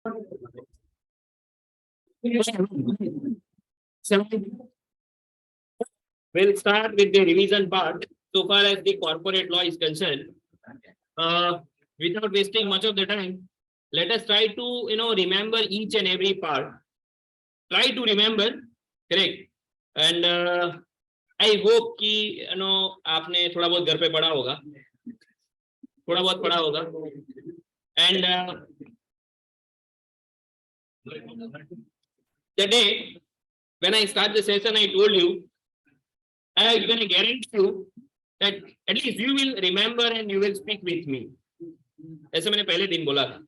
We'll start with the revision part. So far as the corporate law is concerned, uh, without wasting much of the time, let us try to remember each and every part. Try to remember, correct? And I hope कि आपने थोड़ा बहुत घर पे पढ़ा होगा, थोड़ा बहुत पढ़ा होगा. And the day when I start the session, I told you, I have given a guarantee to you that at least you will remember and you will speak with me. ऐसे मैंने पहले दिन बोला था.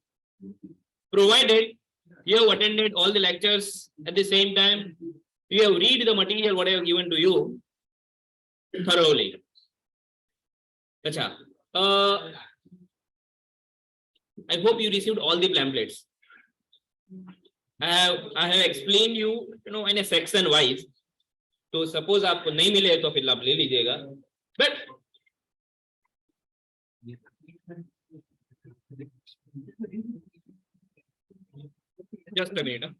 Provided you have attended all the lectures at the same time, you have read the material what I have given to you thoroughly. Acha. I hope you received all the pamphlets. I have explained you in a section wise. तो suppose आपको नहीं मिले तो फिर आप ले लीजिएगा. But just a minute.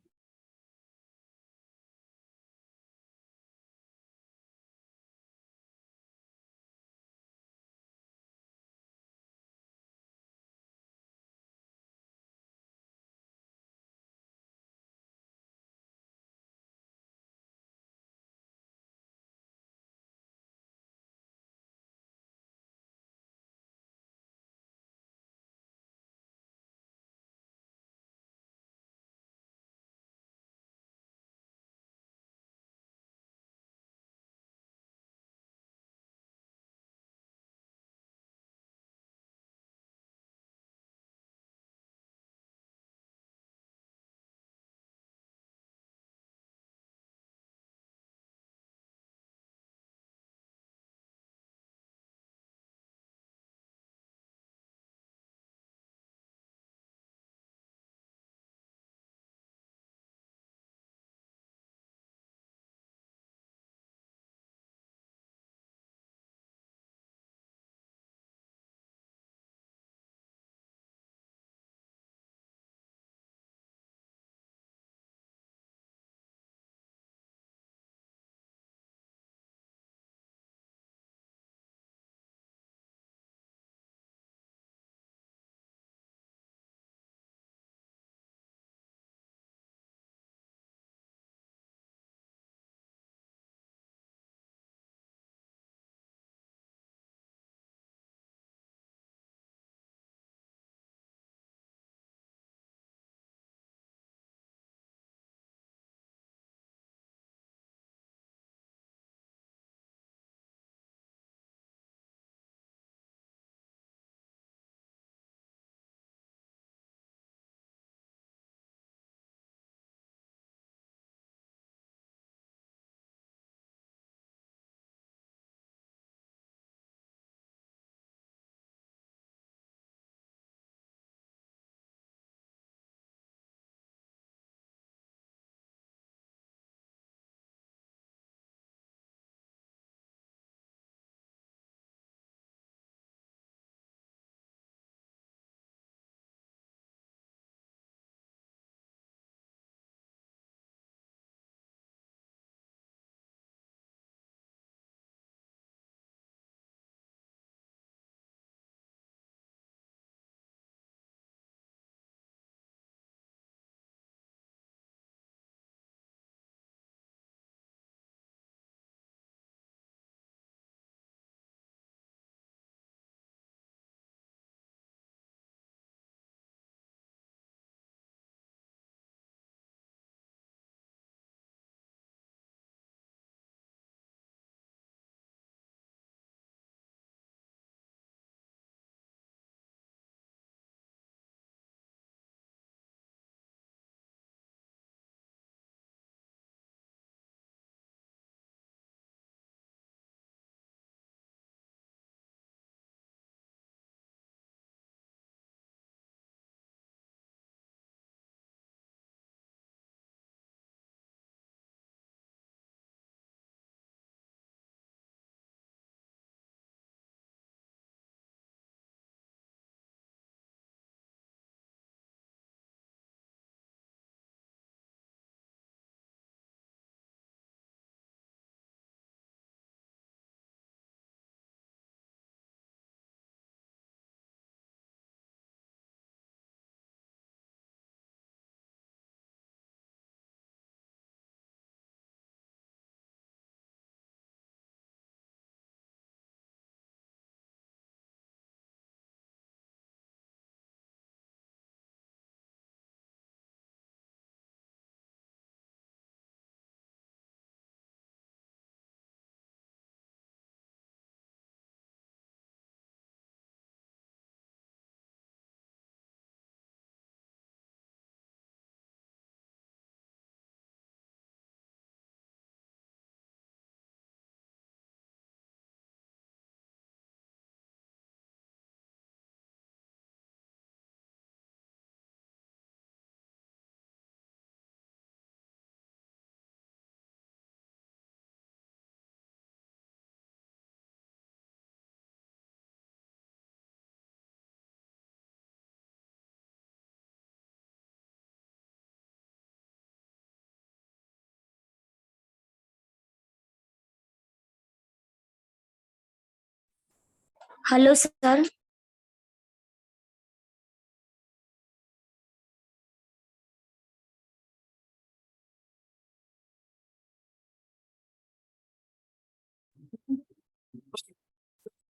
Hello sir.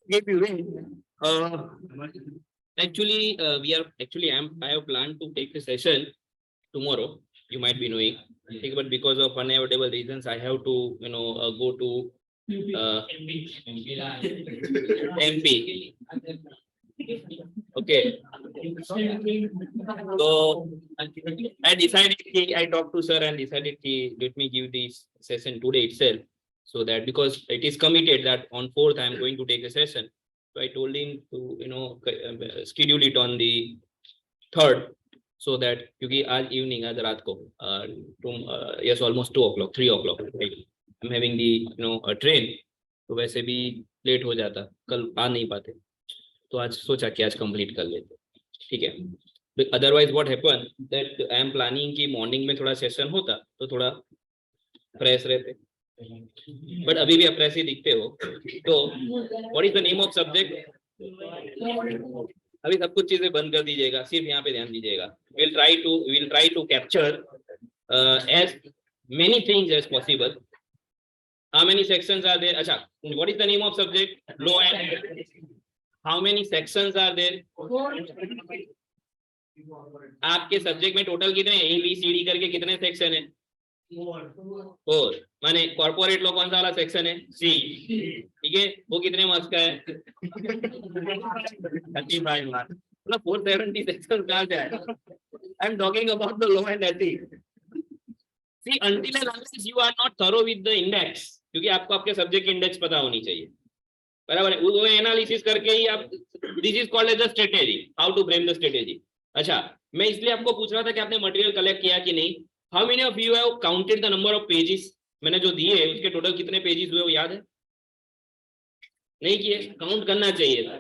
If you win, actually, I have planned to take a session tomorrow. You might be knowing, but because of unavoidable reasons, I have to, go to MP. Okay. So I decided, I talked to sir and decided, let me give this session today itself. So that because it is committed that on 4th I am going to take a session. So I told him to, schedule it on the 3rd. So that क्योंकि आज evening, आज रात को, yes, almost 2 o'clock, 3 o'clock, right? I'm having the, a train. तो वैसे भी late हो जाता, कल आ नहीं पाते, तो आज सोचा कि आज कंप्लीट कर लेते, ठीक है। Otherwise what happen that I am planning कि मॉर्निंग में थोड़ा सेशन होता तो थोड़ा फ्रेश रहते, बट अभी भी आप फ्रेश ही दिखते हो। तो what is the name of subject? अभी सब कुछ चीजें बंद कर दीजिएगा, सिर्फ यहाँ पे ध्यान दीजिएगा। Will try to capture as many things as possible. How many sections are there? अच्छा, what is the name of subject? Law and how many sections are there? आपके सब्जेक्ट में टोटल कितने ABCD करके कितने सेक्शन है? 4। माने corporate law कौन सा वाला सेक्शन है? C, ठीक है। वो कितने मार्क्स का है? 35 मार्क्स। मतलब 470 सेक्शन कहाँ से आए? I am talking about the law and ethics. See, until and unless you are not thorough with the index, क्योंकि आपको आपके सब्जेक्ट की इंडेक्स पता होनी चाहिए, बराबर है। वो एनालिसिस करके ही आप, this is called as a strategy, how to frame the strategy. अच्छा, मैं इसलिए आपको पूछ रहा था कि आपने मटेरियल कलेक्ट किया कि नहीं। How many of you have counted the number of pages? मैंने जो दिए उसके टोटल कितने पेजेस हुए वो याद है? नहीं किए? काउंट करना चाहिए था।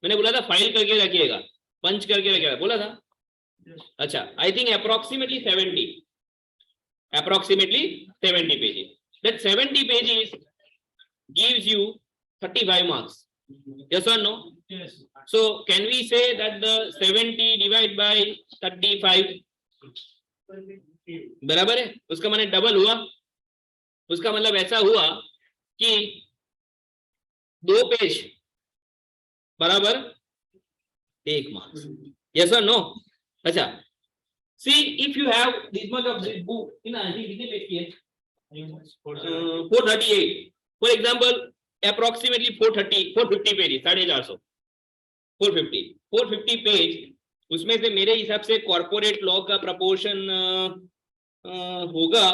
मैंने बोला था फाइल करके रखिएगा, पंच करके रखिएगा, बोला था। अच्छा, I think approximately 70 pages. That 70 pages gives you 35 marks. Yes or no? Yes. So can we say that the 70 divided by 35 बराबर है? उसका माने डबल हुआ। उसका मतलब ऐसा हुआ कि 2 पेज बराबर 1 मार्क्स। Yes or no? अच्छा, see, if you have this much of this book, कितने पेज की है? 438. For example, approximately 450 pages, 450, 450 page. उसमें से मेरे हिसाब से कॉर्पोरेट लॉ का प्रपोर्शन होगा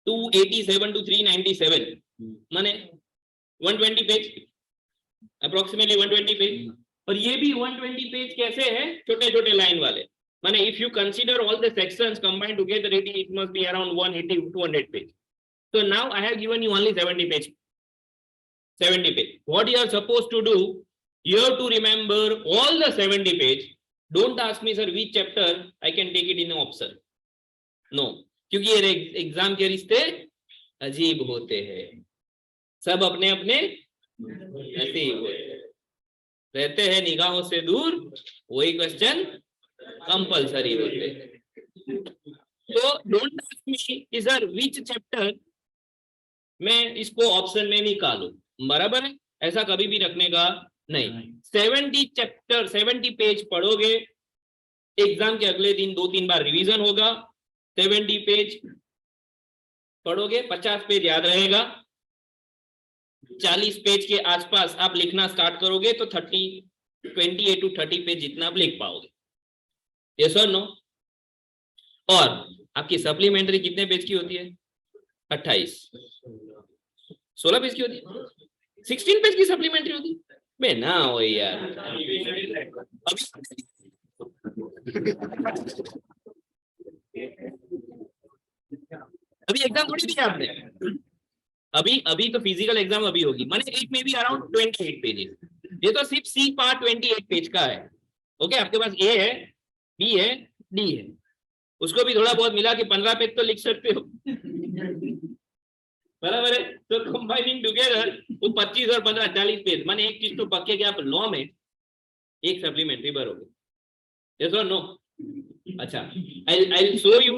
287 to 397, माने 120 पेज, अप्रोक्सीमेटली 120 पेज। और ये भी 120 पेज कैसे है? छोटे छोटे लाइन वाले, माने if you consider all the sections combined together, it must be around 180 to 200 page. So now I have given you only 70 page. 70 page. What you are supposed to do, you have to remember all the 70 page. Don't ask me, sir, which chapter I can take it in option. No, क्योंकि ये exam के रिश्ते अजीब होते हैं, सब अपने अपने नसीब होते हैं, रहते हैं निगाहों से दूर, वही क्वेश्चन कंपल्सरी होते हैं। तो डोंट आस्क मी कि सर विच चैप्टर मैं इसको ऑप्शन में निकालूं, बराबर है? ऐसा कभी भी रखने का नहीं। 70 पेज पढ़ोगे, एग्जाम के अगले दिन 2-3 बार रिवीजन होगा, 70 पेज पढ़ोगे, 50 पेज याद रहेगा, 40 पेज के आसपास आप लिखना स्टार्ट करोगे तो 28 to 30 पेज जितना आप लिख पाओगे। यस और नो? और आपकी सप्लीमेंट्री कितने पेज की होती है? 28, 16 पेज की होती है, 16 पेज की सप्लीमेंट्री होती है। मैं ना हो यार, अभी एग्जाम थोड़ी दी आपने, अभी तो फिजिकल एग्जाम अभी होगी, माने इट में भी अराउंड 28 पेजेस। ये तो सिर्फ सी पार्ट 28 पेज का है। ओके, आपके पास ए है, बी है, डी है, उसको भी थोड़ा बहुत मिला कि 15 पेज तो लिख सकते हो। बराबर है। तो कंबाइनिंग टुगेदर वो 25 और 15 40 पेज, माने एक चीज तो पक्के कि आप लॉ में एक सप्लीमेंट्री भरोगे, यस और नो? अच्छा, I show you,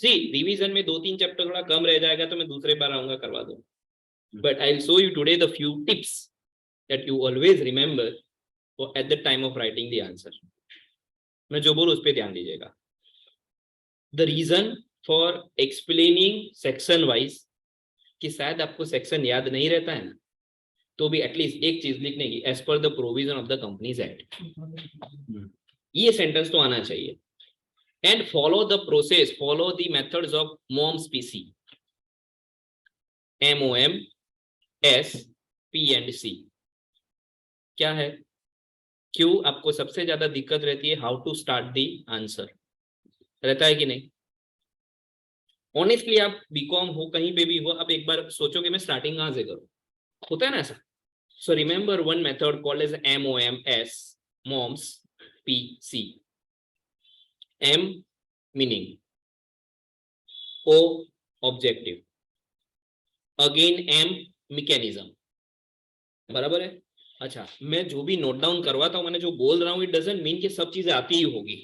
see revision में 2-3 चैप्टर थोड़ा कम रह जाएगा तो मैं दूसरे बार आऊंगा करवा दूं, but I show you today the few tips that you always remember at the time of writing the answer. मैं जो बोलूं उस पर ध्यान दीजिएगा। The reason for explaining section wise, कि शायद आपको सेक्शन याद नहीं रहता है ना, तो भी एटलीस्ट एक चीज लिखने की, as per the provision of the Companies Act, ये सेंटेंस तो आना चाहिए। And follow the process, follow the methods of moms PC, MOM S P and C। क्या है, क्यों आपको सबसे ज्यादा दिक्कत रहती है, how to start the answer, रहता है कि नहीं? ऑनेस्टली आप बीकॉम हो कहीं पे भी हो, आप एक बार सोचोगे मैं स्टार्टिंग कहां से करूं, होता है ना ऐसा। So remember one method called as MOMS, moms PC। M meaning, O objective, again M mechanism, बराबर है। अच्छा, मैं जो भी नोट डाउन करवाता हूं, मैंने जो बोल रहा हूं, इट डजंट मीन कि सब चीजें आती ही होगी,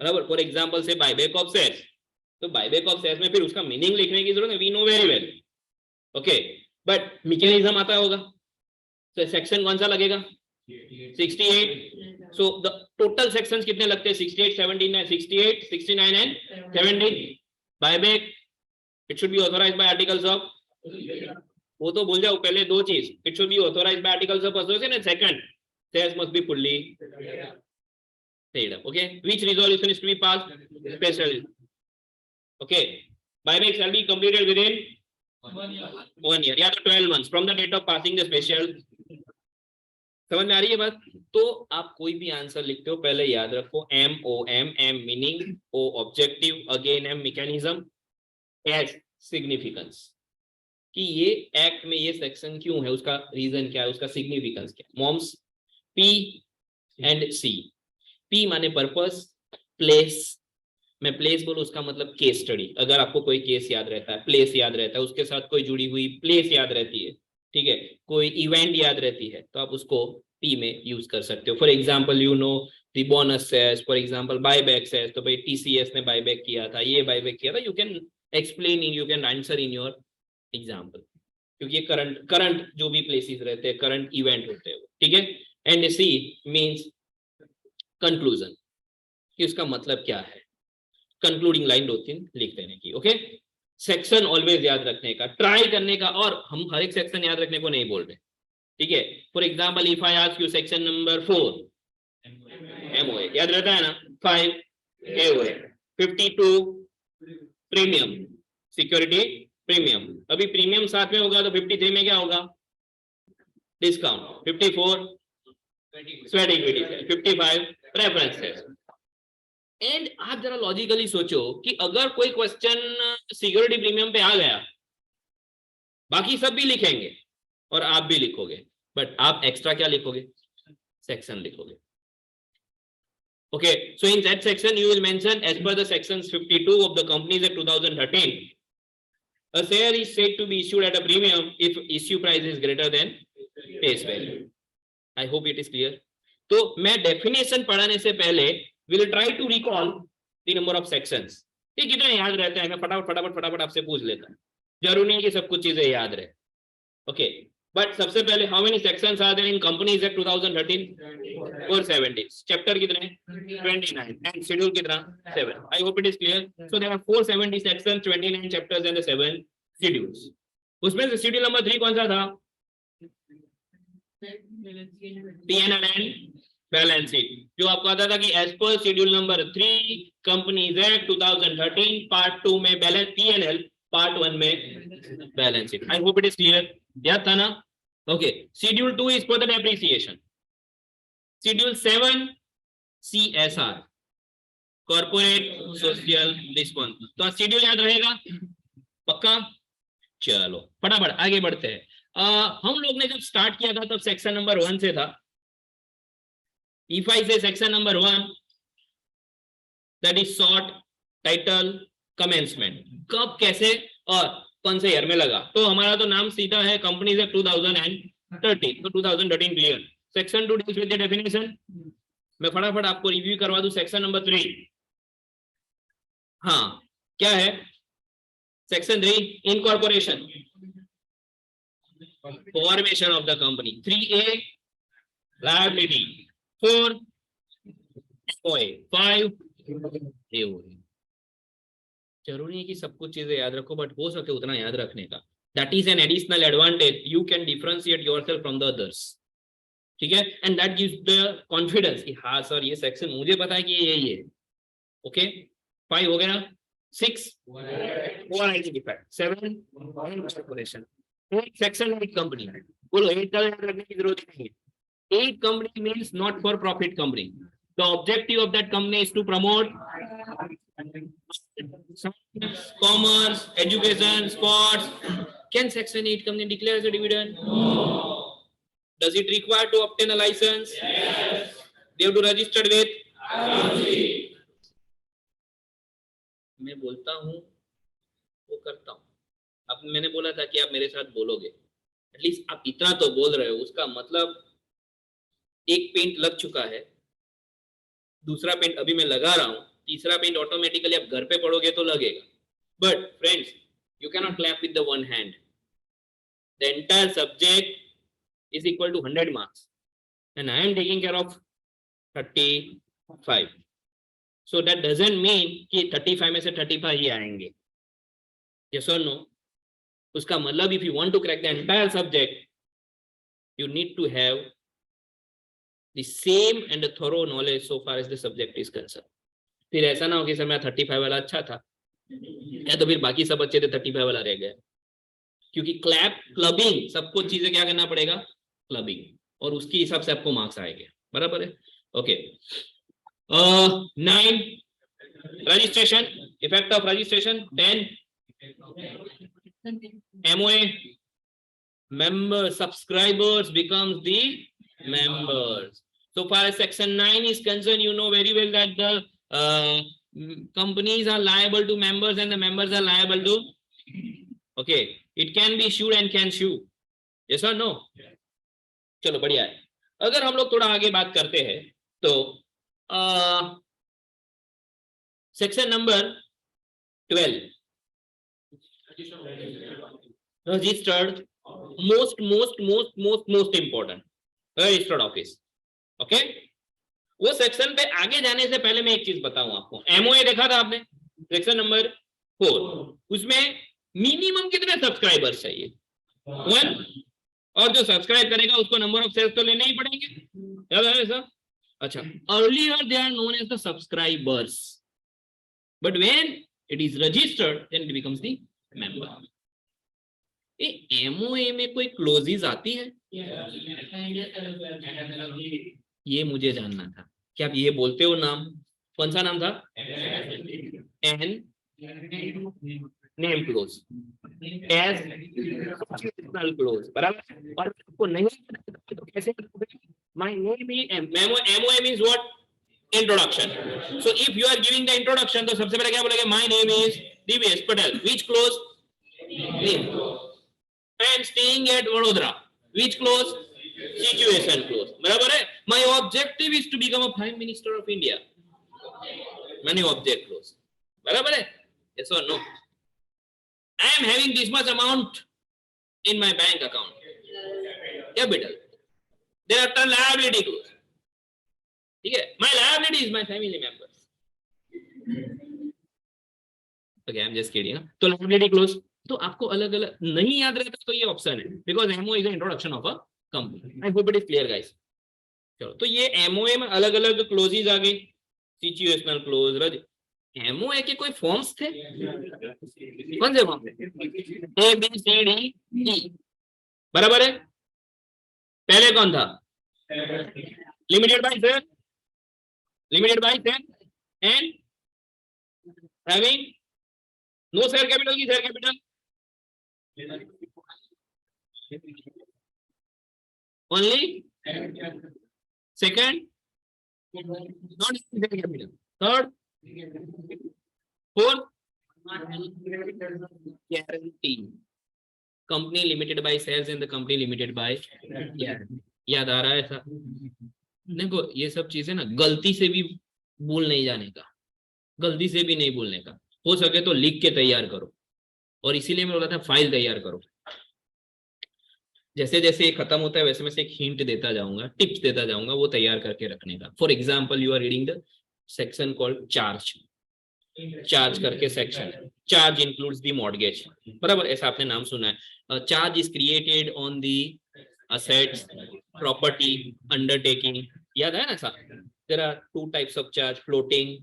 बराबर। फॉर एग्जांपल से बायबैक ऑफ शेयर्स, तो बायबैक ऑफ शेयर्स में फिर उसका मीनिंग लिखने की जरूरत है, we know very well, okay, but mechanism आता होगा, तो सेक्शन कौन सा लगेगा, 68। सो द टोटल सेक्शंस कितने लगते हैं, 68 79 68 69 and 70। Buyback it should B authorised bye articles of, वो तो भूल जाओ, पहले दो चीज, it should B authorised bye articles of association and second shares must be fully paid up, okay, which resolution is to be passed, special, okay, buyback shall be completed within 1 year या तो 12 months from the date of passing the special। समझ में आ रही है बात? तो आप कोई भी आंसर लिखते हो पहले याद रखो MOM, M meaning, O objective, again M mechanism, S significance, कि ये एक्ट में ये सेक्शन क्यों है, उसका रीजन क्या है, उसका सिग्निफिकेंस क्या है। Moms P and C। P माने पर्पस, प्लेस, मैं प्लेस बोलूं उसका मतलब केस स्टडी, अगर आपको कोई केस याद रहता है, प्लेस याद रहता है, उसके साथ कोई जुड़ी हुई प्लेस याद रहती है, ठीक है, कोई इवेंट याद रहती है, तो आप उसको P में यूज कर सकते हो। For example you know the bonus shares, for example buyback shares, तो भाई TCS ने बायबैक किया था, ये बायबैक किया था, you can explain in, you can answer in your example, क्योंकि ये करंट जो भी प्लेसेस रहते हैं, करंट इवेंट होते हैं, ठीक है। एंड C मीन्स कंक्लूजन, कि उसका मतलब क्या है, कंक्लूडिंग लाइन 2-3 लिख देने की, ओके। सेक्शन ऑलवेज याद रखने का, ट्राई करने का, और हम हर एक सेक्शन याद रखने को नहीं बोल रहे, ठीक है। For example if I ask you section number 4 MOA, याद रहता है ना, 5 AOA, 52 प्रीमियम, सिक्योरिटी प्रीमियम, अभी प्रीमियम साथ में होगा तो 53 में क्या होगा, discount, 54 sweat equity, 55 preferences. And आप जरा लॉजिकली सोचो कि अगर कोई क्वेश्चन सिक्योरिटी प्रीमियम पे आ गया, बाकी सब भी लिखेंगे और आप भी लिखोगे, बट आप एक्स्ट्रा क्या लिखोगे, सेक्शन लिखोगे, okay, so in that section you will mention as per the sections 52 of the Companies Act 2013, a share is said to be issued at a premium if issue price is greater than face value. I hope it is clear. तो मैं definition पढ़ाने से पहले will try to recall the number of sections, ये कितना याद रहता है, मैं फटाफट आपसे पूछ लेता हूं, जरूरी नहीं कि सब कुछ चीजें याद रहे, ओके, बट सबसे पहले how many sections are there in Companies Act 2013, 470, chapter कितने, 29, एंड शेड्यूल कितना, 7। I hope it is clear. So there are 470 sections, 29 chapters and 7 schedules. उसमें से शेड्यूल नंबर 3 कौन सा था, P&L एंड बैलेंस शीट, जो आपको आता था कि as per schedule number 3 Companies Act 2013 part 2 में बैलेंस P&L, पार्ट 1 में balance sheet. I hope it is clear, याद था ना, okay. Schedule 2 is for the depreciation, schedule 7 CSR, corporate social responsibility, तो शेड्यूल याद रहेगा पक्का। चलो फटाफट आगे बढ़ते हैं। हम लोग ने जब स्टार्ट किया था तब सेक्शन नंबर 1 से था, if I say section number 1, that is short title commencement, कब कैसे और कौन से ईयर में लगा, तो हमारा तो नाम सीधा है कंपनी से 2013, तो 2013 clear. Section 2 deals with the definition. मैं फटाफट आपको रिव्यू करवा दूं सेक्शन नंबर 3। हाँ, क्या है section 3? Incorporation, formation of the company. 3A liability, 4 MOA, 5 AOA। जरूरी है कि सब कुछ चीजें याद रखो, बट हो सके उतना याद रखने का। That is an additional advantage, you can differentiate yourself from the others, ठीक है। And that gives the confidence कि हाँ सर ये सेक्शन मुझे पता है कि ये यही है। ओके, 5 हो गया। 6 4 डिफेक्ट, 7 कॉर्पोरेशन, 8 सेक्शन 8 कंपनी। बोलो 8 का याद रखने की जरूरत नहीं है। 8 company means not for profit company. The objective of that company is to promote commerce, education, sports. Can section 8 company declare as a dividend? No. Does it require to obtain a license? Yes. They have to register with? मैं बोलता हूँ वो करता हूँ। अब मैंने बोला था कि आप मेरे साथ बोलोगे, एटलीस्ट आप इतना तो बोल रहे हो, उसका मतलब एक पेंट लग चुका है, दूसरा पेंट अभी मैं लगा रहा हूँ, तीसरा पेंट ऑटोमेटिकली आप घर पे पढ़ोगे तो लगेगा। But friends, you can not clap with the one hand. The entire subject is equal to 100 marks and I am taking care of 35। So that doesn't mean कि 35 में से 35 ही आएंगे। यस और नो? उसका मतलब if you want to crack the entire subject, you need to have the same and thorough knowledge so far as the subject is concerned. फिर ऐसा ना हो कि सर मेरा 35 वाला अच्छा था या तो फिर बाकी सब अच्छे थे, 35 वाला रह गया। क्योंकि क्लबिंग सबको चीजें क्या करना पड़ेगा, क्लबिंग, और उसके हिसाब से आपको मार्क्स आएंगे। बराबर है? Okay. 9 registration, effect of registration. 10 MOA, member subscribers becomes the members. So far as section 9 is concerned, you know very well that the companies are liable to members and the members are liable to, okay, it can be issued and can sue. Yes or no? चलो बढ़िया है। अगर हम लोग थोड़ा आगे बात करते हैं तो section number 12, registered, most important, registered office. Okay, वो सेक्शन पे आगे जाने से पहले मैं एक चीज बताऊं आपको। एमओए देखा था आपने, सेक्शन नंबर 4, उसमें मिनिमम कितने सब्सक्राइबर्स चाहिए? 1, और जो सब्सक्राइब करेगा उसको नंबर ऑफ शेयर्स तो लेने ही पड़ेंगे, याद है सर? अच्छा, earlier they are known as the subscribers, but when it is registered then it becomes the member. MOA में कोई क्लोजेस आती है? ये मुझे जानना था। क्या आप ये बोलते हो नाम? कौन सा नाम था? N name clause, S clause, बराबर। और आपको नहीं तो कैसे? My name is MOA means what? Introduction. So if you are giving the introduction तो सबसे पहले क्या बोलेंगे? My name is Divesh Patel, which clause? I am staying at Vadodara, which close? Situation close, बराबर है? My objective is to become a Prime Minister of India, मैंने object close, बराबर है? Yes or no? I am having this much amount in my bank account, capital, there are liability close, ठीक है? My liability is my family members, okay, I am just kidding, तो liability close। तो आपको अलग अलग नहीं याद रहता तो ये ऑप्शन है, because MO is introduction of a company. I hope it is clear guys. चलो, तो ये एमओए में अलग अलग क्लोजेस आ गई, सिचुएशनल क्लोज। एमओए के कोई फॉर्म्स थे? कौन से फॉर्म थे? A B C D E, बराबर है? पहले कौन था? Limited by share, limited by share and having no share capital की share capital only, second not share capital, third, fourth guarantee, company limited by sales and the company limited by, याद आ रहा है ऐसा? देखो ये सब चीजें ना गलती से भी भूल नहीं जाने का, गलती से भी नहीं भूलने का, हो सके तो लिख के तैयार करो। और इसीलिए मैं बोला था फाइल तैयार करो। जैसे जैसे ये खत्म होता है वैसे मैं से एक हिंट देता जाऊंगा, टिप्स देता जाऊंगा, वो तैयार करके रखने का। For example you are reading the section called charge, charge करके section, charge includes the mortgage, बराबर, ऐसा आपने नाम सुना है। Charge is created on the assets, property, undertaking, याद है ना ऐसा? There are two types of charge, floating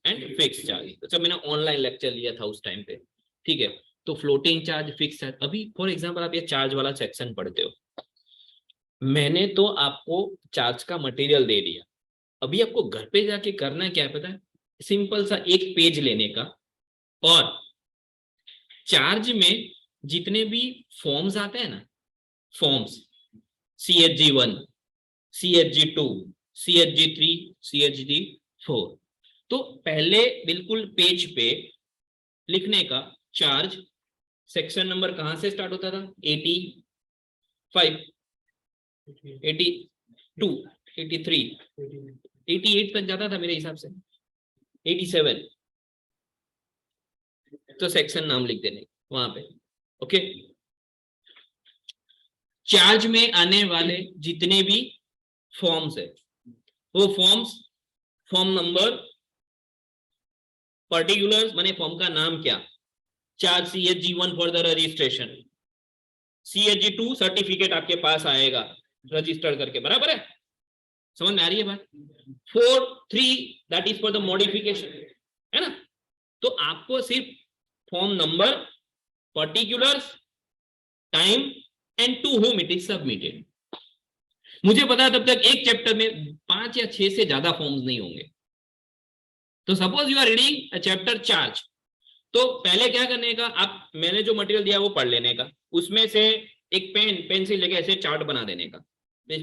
and fix charge. अच्छा मैंने ऑनलाइन लेक्चर लिया था उस टाइम पे, ठीक है? तो फ्लोटिंग चार्ज, फिक्स चार्ज, अभी फॉर एग्जांपल आप ये चार्ज वाला सेक्शन पढ़ते हो, मैंने तो आपको चार्ज का मटेरियल दे दिया, अभी आपको घर पे जाके करना क्या है पता है? सिंपल सा एक पेज लेने का, और चार्ज में जितने भी फॉर्म्स आते हैं ना, forms, CHG1, CHG2, CHG3, CHG4, तो पहले बिल्कुल पेज पे लिखने का चार्ज, सेक्शन नंबर कहां से स्टार्ट होता था? 85, 82, 83, 88 तक जाता था मेरे हिसाब से, 87, तो सेक्शन नाम लिख देने वहां पे। ओके, चार्ज में आने वाले जितने भी फॉर्म्स है, वो फॉर्म्स, फॉर्म नंबर, पर्टिकुलर्स माने फॉर्म का नाम क्या, charge CHG1 for the registration, CHG2 certificate आपके पास आएगा रजिस्टर करके, बराबर है? समझ में आ रही है बात? 4, 3 that is for the modification, है ना? तो आपको सिर्फ form number, particulars, time and to whom it is submitted, मुझे पता है तब तक एक चैप्टर में 5 या 6 से ज्यादा फॉर्म्स नहीं होंगे। तो suppose you are reading a chapter charge, तो पहले क्या करने का, आप मैंने जो मटेरियल दिया वो पढ़ लेने का, उसमें से एक पेन पेंसिल लेके ऐसे चार्ट बना देने का,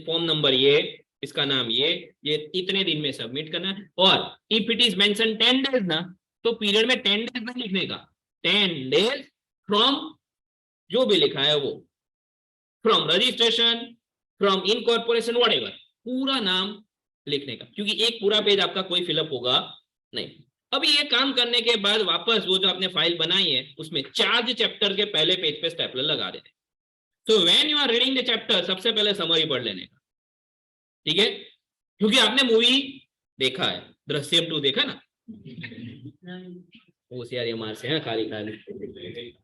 फॉर्म नंबर ये, इसका नाम ये इतने दिन में सबमिट करना है। और if it is mention 10 days ना, तो पीरियड में 10 डेज नहीं लिखने का, 10 डेज फ्रॉम जो भी लिखा है वो, from registration, from incorporation, whatever, पूरा नाम लिखने का, क्योंकि एक पूरा पेज आपका कोई फिलअप होगा नहीं। अभी ये काम करने के बाद वापस वो जो आपने फाइल बनाई है उसमें चार्ज चैप्टर के पहले पेज पे स्टेपलर लगा देने। तो when you are reading the chapter, सबसे पहले समरी पढ़ लेने का, ठीक है? क्योंकि आपने मूवी देखा है, दृश्यम 2 देखा ना? होशियारी मार से है खाली खाली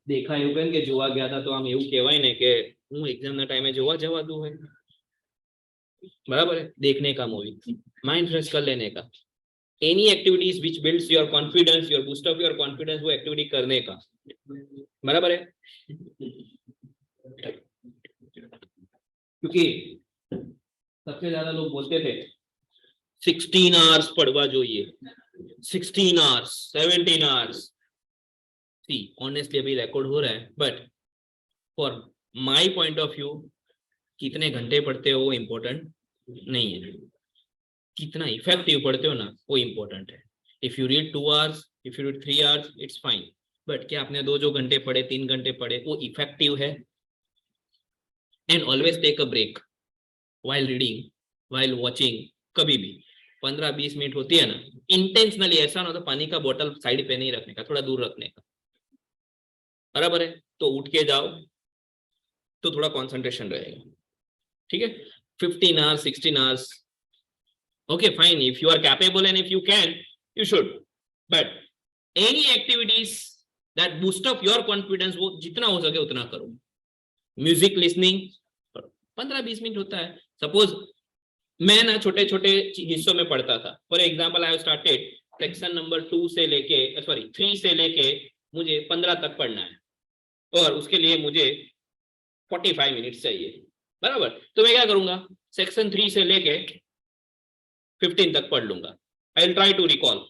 देखा એવું કેમ કે જોવા ગયા હતા, તો આમ એવું કહેવાય ને કે હું એક્ઝામ ના ટાઈમે જોવા જવા દઉં है, बराबर है? देखने का मूवी, माइंड फ्रेश कर लेने का, any activities which builds your confidence, your boost of your confidence, वो एक्टिविटी करने का, बराबर है? क्योंकि सबसे ज्यादा लोग बोलते थे 16 आवर्स पढ़वा જોઈએ, 16 आवर्स, 17 आवर्स। सी ऑनेस्टली अभी रिकॉर्ड हो रहा है, but for my point of view कितने घंटे पढ़ते हो वो इम्पोर्टेंट नहीं है, कितना इफेक्टिव पढ़ते हो ना वो इम्पोर्टेंट है। If you read 2 hours, if you read 3 hours, it's fine, but क्या आपने 2 घंटे पढ़े, 3 घंटे पढ़े, वो इफेक्टिव है? And always take a break while reading, while watching, कभी भी 15-20 मिनट होती है ना, इंटेंशनली, ऐसा ना तो पानी का बोतल साइड पे नहीं रखने का, थोड़ा दूर रखने का, बराबर है? तो उठ के जाओ तो थोड़ा कंसंट्रेशन रहेगा, ठीक है? 15 hours, 16 hours, okay fine, if you are capable and if you can, you should, but any activities that boost up your confidence, वो जितना हो सके उतना करो। म्यूजिक लिसनिंग 15-20 मिनट होता है। सपोज मैं ना छोटे छोटे हिस्सों में पढ़ता था, for example I have started section number 2 से लेके, सॉरी 3 से लेके मुझे 15 तक पढ़ना है, और उसके लिए मुझे 45 मिनट चाहिए, बराबर? तो मैं क्या करूंगा, सेक्शन 3 से लेके 15 तक पढ़ लूंगा, I will try to recall.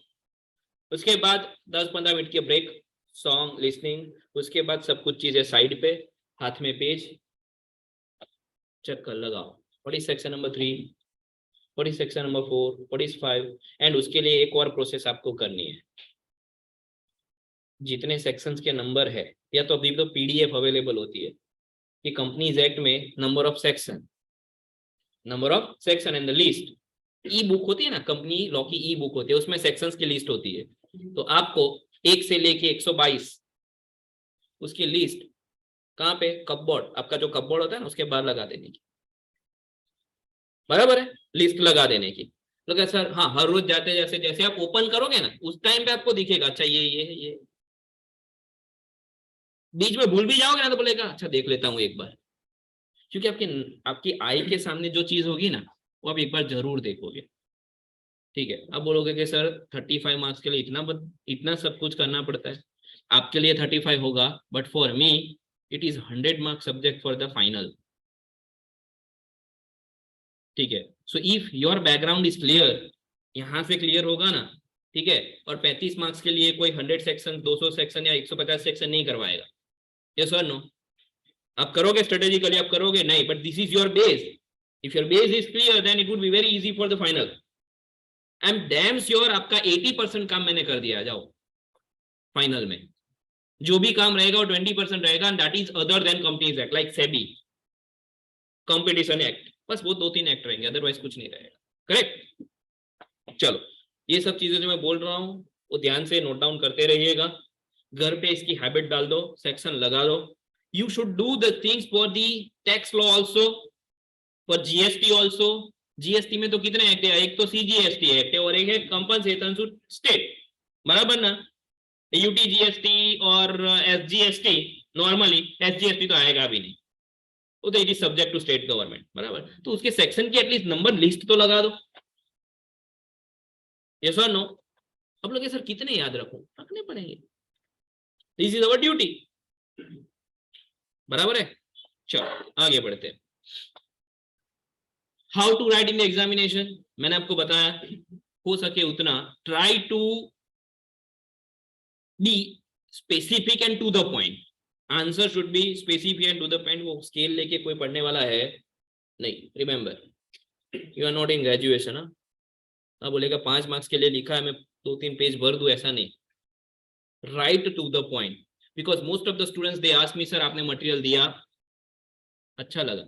उसके बाद 10-15 मिनट की ब्रेक, सॉन्ग लिसनिंग, उसके बाद सब कुछ चीजें साइड पे, हाथ में पेज, चक्कर लगाओ, what is section number 3, what is section number 4, what is 5, and उसके लिए एक और प्रोसेस आपको करनी है, जितने सेक्शंस के नंबर है, या तो अभी तो पीडीएफ अवेलेबल होती है कि कंपनीज एक्ट में number of section and the list, E book होती है ना, कंपनी लॉ की ई बुक होती है, उसमें सेक्शंस की लिस्ट होती है। तो आपको 1 से लेके 122 उसकी लिस्ट कहाँ पे, कपबोर्ड, आपका जो कपबोर्ड होता है ना उसके बाहर लगा देने की, बराबर है, लिस्ट लगा देने की। तो क्या सर, हाँ, हर रोज जाते जैसे जैसे आप ओपन करोगे ना उस टाइम पे आपको दिखेगा, अच्छा ये बीच में भूल भी जाओगे ना तो बोलेगा अच्छा देख लेता हूँ एक बार, क्योंकि आपकी आपकी आई के सामने जो चीज होगी ना वो आप एक बार जरूर देखोगे। ठीक है, अब बोलोगे कि सर 35 मार्क्स के लिए इतना सब कुछ करना पड़ता है। आपके लिए 35 होगा, but for me it is 100 marks subject for the final. ठीक है, so if your background is clear, यहां से क्लियर होगा ना, ठीक है, और 35 मार्क्स के लिए कोई 100 सेक्शन, 200 सेक्शन या 150 सेक्शन नहीं करवाएगा। यस और नो? आप करोगे स्ट्रेटेजिकली, आप करोगे नहीं, but this is your base. If your base is clear then it would be very easy for the final. I am damn sure आपका 80% काम मैंने कर दिया। जाओ फाइनल में जो भी काम रहेगा वो 20% रहेगा, and that is other than companies act like SEBI, competition act, बस वो 2-3 एक्ट रहेंगे, अदरवाइज कुछ नहीं रहेगा। करेक्ट? चलो, ये सब चीजें जो मैं बोल रहा हूँ वो ध्यान से नोट डाउन करते रहिएगा, घर पे इसकी हैबिट डाल दो, सेक्शन लगा दो। You should do the things for the tax law also, for GST also. GST में तो कितने एक्ट है, एक तो सीजीएसटी एक्ट है और एक है कंपनसेशन टू स्टेट, बराबर ना? यूटी जीएसटी और एसजीएसटी, नॉर्मली एसजीएसटी तो आएगा भी नहीं, वो तो it is subject to state government, बराबर? तो उसके सेक्शन की एटलीस्ट नंबर लिस्ट तो लगा दो। यस और नो? अब लोग सर कितने याद रखो, रखने पड़ेंगे, दिस इज अवर ड्यूटी, बराबर है? चलो आगे बढ़ते हैं। How to write in the examination, मैंने आपको बताया, हो सके उतना try to be specific and to the point. Answer should be specific and to the point. वो स्केल लेके कोई पढ़ने वाला है नहीं, remember you are not in graduation. हाँ, बोलेगा 5 मार्क्स के लिए लिखा है, मैं 2-3 पेज भर दूं, ऐसा नहीं। Write to the point, because most of the students they ask me sir आपने मटेरियल दिया, अच्छा लगा,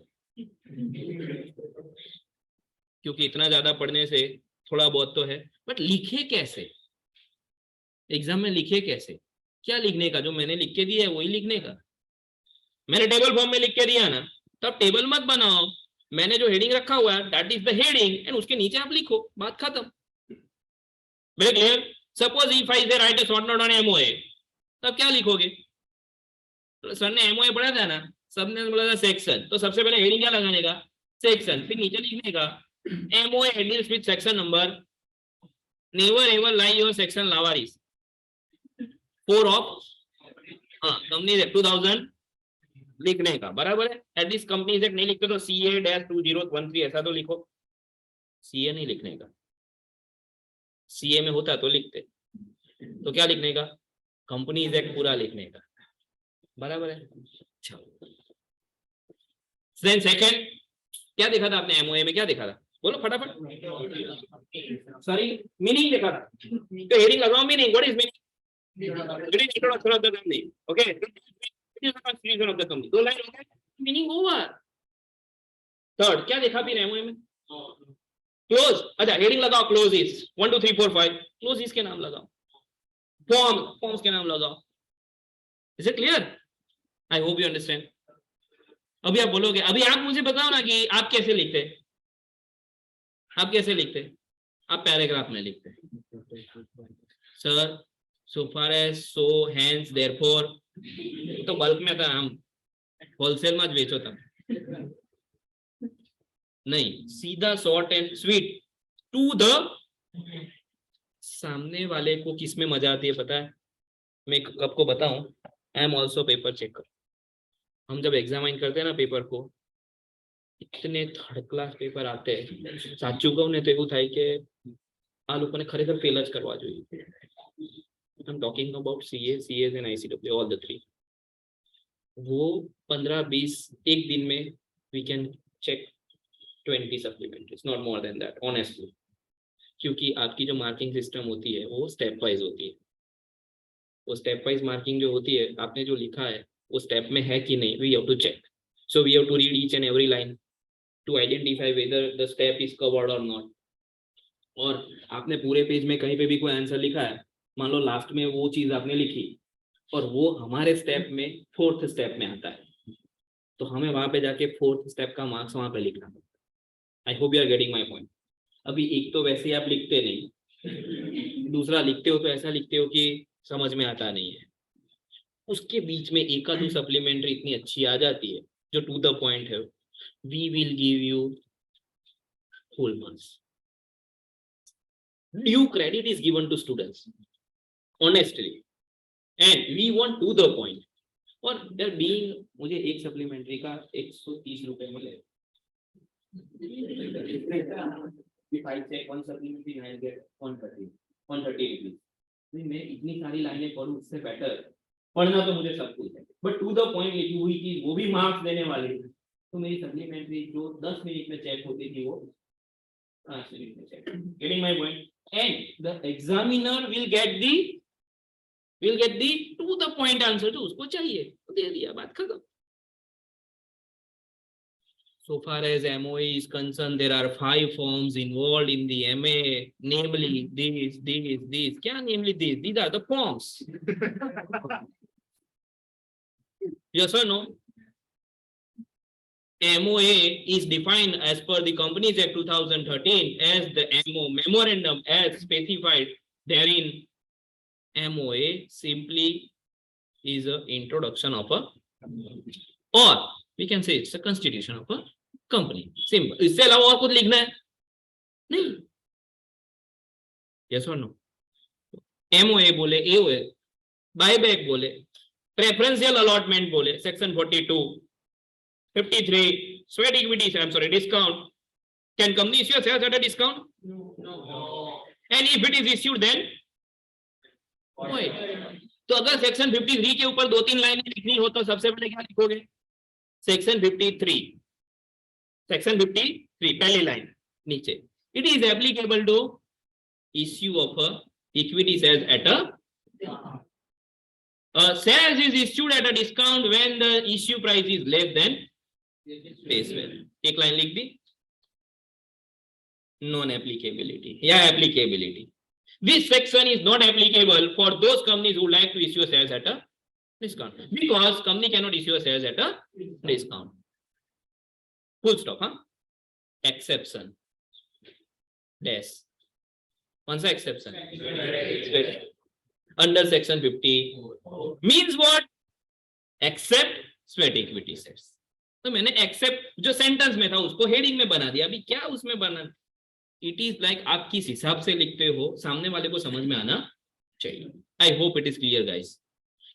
क्योंकि इतना ज्यादा पढ़ने से थोड़ा बहुत तो है, बट लिखे कैसे, एग्जाम में लिखे कैसे, क्या लिखने का, जो मैंने लिख के दिया है वही लिखने का। मैंने टेबल फॉर्म में लिख के दिया ना, तो आप टेबल मत बनाओ, मैंने जो हेडिंग रखा हुआ है that is the heading, and उसके नीचे आप लिखो, बात खत्म। Very clear? Suppose if I say write a short note on MOA, तब क्या लिखोगे? तो सर ने एमओए पढ़ा था ना, सबने बोला था सेक्शन, तो सबसे पहले हेडिंग क्या लगाने का, सेक्शन, फिर नीचे लिखने का MOA deals with section number, never ever lie your section Lawaris 4 of company 2000 लिखने का, बराबर है? एटलीस्ट कंपनी एक्ट नहीं लिखते तो CA-2013 ऐसा तो लिखो। सीए नहीं लिखने का, सीए में होता तो लिखते, तो क्या लिखने का, कंपनी एक्ट पूरा लिखने का, बराबर है? देन सेकंड, क्या देखा था आपने एमओए में, क्या देखा था, बोलो फटाफट। सॉरी, मीनिंग देखा था, तो हेडिंग लगाओ meaning, what is meaning, it is introduction of the company, okay, it is the constitution of the company, 2 line हो गए, मीनिंग ओवर। थर्ड, क्या देखा फिर एमओए में, क्लोज, अच्छा हेडिंग लगाओ, क्लोज इज 1 2 3 4 5, क्लोज इज के नाम लगाओ, फॉर्म्स के नाम लगाओ। Is it clear? I hope you understand. अभी आप बोलोगे, अभी आप मुझे बताओ ना कि आप कैसे लिखते, आप कैसे लिखते, आप पैराग्राफ में लिखते sir, so far as, so hence, therefore, तो बल्क में था, हम होलसेल में बेचो था, नहीं, सीधा short and sweet to the. सामने वाले को किस में मजा आती है पता है, मैं आपको बताऊं, I am also paper checker. हम जब एग्जामाइन करते हैं ना पेपर को, इतने थर्ड क्लास पेपर आते हैं, साचू कहूं ने तो એવું થાય કે આ લોકોને ખરેખર ફેલ જ કરવા જોઈએ। I'm talking about CA, CS and ICW, all the three. वो 15-20 एक दिन में we can check 20 supplementaries, not more than that, honestly, क्योंकि आपकी जो मार्किंग सिस्टम होती है वो स्टेप वाइज होती है। वो स्टेप वाइज मार्किंग जो होती है, आपने जो लिखा है वो स्टेप में है कि नहीं, we have to check. So we have to read each and every line to identify whether the step is covered और नॉट. और आपने पूरे पेज में कहीं पे भी कोई आंसर लिखा है, मान लो लास्ट में वो चीज आपने लिखी और वो हमारे स्टेप में 4th स्टेप में आता है, तो हमें वहां पे जाके 4th स्टेप का मार्क्स वहां पे लिखना. I hope you are getting my point. अभी एक तो वैसे ही आप लिखते नहीं, दूसरा लिखते हो तो ऐसा लिखते हो कि समझ में आता नहीं है. उसके बीच में एक आधी सप्लीमेंट्री इतनी अच्छी आ जाती है जो टू द पॉइंट है. We will give you full marks. Due credit is given to students honestly and we want to the point. और देयर बीइंग मुझे एक सप्लीमेंट्री का 130 रुपए मिले. If I check one supplementary I get 130 rupees. मैं इतनी सारी लाइनें पढ़ूं, उससे बेटर पढ़ना तो मुझे सब कुछ है, बट टू द पॉइंट लिखी हुई चीज वो भी मार्क्स देने वाली है. तो मेरी सप्लीमेंट्री जो 10 मिनट में चेक होती थी वो 5 मिनट में check. Getting my point. And the examiner will get the to the point answer जो उसको चाहिए, तो दे दिया, बात खत्म. So far as MOA is concerned, there are 5 forms involved in the MA, namely these. क्या namely these? These are the forms. Yes or no? MOA is defined as per the Companies Act 2013 as the memorandum as specified therein. MOA simply is an introduction of a, or we can say it's a constitution of a company. Simple. इससे अलावा और कुछ लिखना है नहीं. Yes और no? MOA बोले, AOA, buyback बोले, प्रेफरेंशियल अलॉटमेंट बोले, section 42, 53, sweat equity, I am sorry, discount. Can company issue shares at a discount? No. And if it is issued then what? तो अगर सेक्शन 53 के ऊपर 2-3 लाइनें लिखनी हो तो सबसे पहले क्या लिखोगे? सेक्शन 53. सेक्शन 53 पहली लाइन नीचे, it is applicable to issue of a equity shares at a shares is issued at a discount when the issue price is less than face value. एक लाइन लिख दी. नॉन एप्लीकेबिलिटी या applicability. This section is not applicable for those companies who like to issue shares at a discount because company cannot issue shares at a discount. Full stop. Exception. Dash. What's the exception? Under section 50 means what? Except sweat equity shares. तो मैंने except जो sentence में था उसको heading में बना दिया. अभी क्या उसमें बना? इट इज लाइक आप किस हिसाब से लिखते हो सामने वाले को समझ में आना चाहिए. आई hope it is clear guys.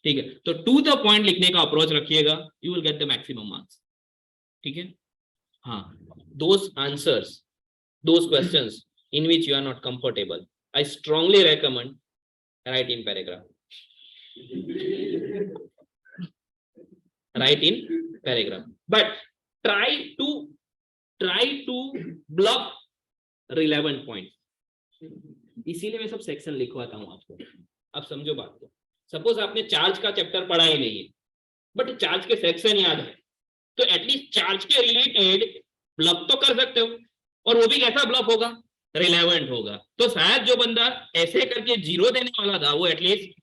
ठीक है, तो टू द पॉइंट लिखने का अप्रोच रखिएगा, you will get the maximum marks. ठीक है. हाँ, those answers, those questions in which you are not comfortable, I strongly recommend write in paragraph. Write in paragraph, but try to bluff relevant points. इसीलिए मैं sub section लिखवाता हूं आपको. अब समझो बात को. सपोज आपने चार्ज का चैप्टर पढ़ा ही नहीं है, बट चार्ज के सेक्शन याद है, तो एटलीस्ट चार्ज के रिलेटेड ब्लफ तो कर सकते हो. और वो भी कैसा ब्लफ होगा? रिलेवेंट होगा. तो शायद जो बंदा ऐसे करके 0 देने वाला था वो एटलीस्ट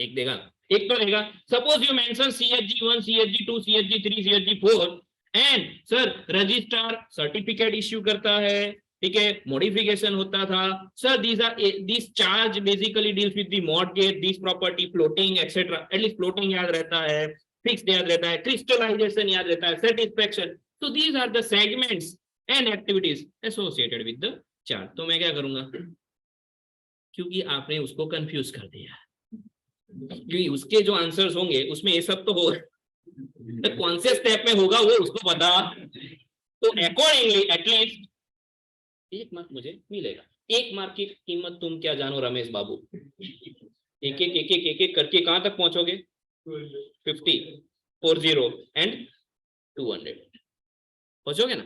एक देगा, एक तो देगा. Suppose you mention CHG1, CHG2, CHG3, CHG4 and sir registrar certificate issue करता है, ठीक है, मॉडिफिकेशन होता था. Sir this charge basically deals with the mortgage, this property, floating etcetera. At least floating याद रहता है, फिक्स्ड याद रहता है, क्रिस्टलाइजेशन याद रहता है, satisfaction. So these are the segments and activities associated with the chart. तो मैं क्या करूंगा, क्योंकि आपने उसको कंफ्यूज कर दिया, क्योंकि उसके जो आंसर्स होंगे उसमें ये सब तो हो, तो कौन से स्टेप में होगा वो उसको पता. तो अकॉर्डिंगली एटलीस्ट 1 मार्क मुझे मिलेगा. 1 मार्क की कीमत तुम क्या जानो रमेश बाबू. एक करके कहां तक पहुंचोगे? 50, 40 एंड 200 पहुंचोगे ना.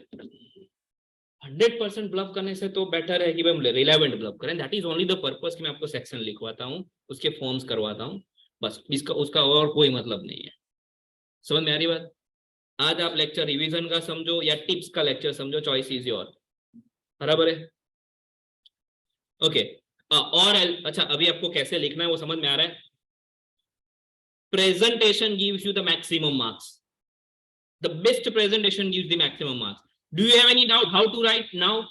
100% ब्लफ करने से तो बेटर है कि भाई रिलेवेंट ब्लफ करें। That is only the purpose कि मैं आपको सेक्शन लिखवाता हूँ, उसके फॉर्म्स करवाता हूँ, बस इसका उसका और कोई मतलब नहीं है। समझ में आ रही बात? आज आप लेक्चर रिवीजन का समझो या टिप्स का लेक्चर समझो, चॉइस इज योर। बराबर है? ओके। और अच्छा, अभी आपको कैसे लिखना है वो समझ में आ रहा है? Presentation gives you the maximum marks. The best presentation gives the maximum marks. Do you have any doubt how to write now?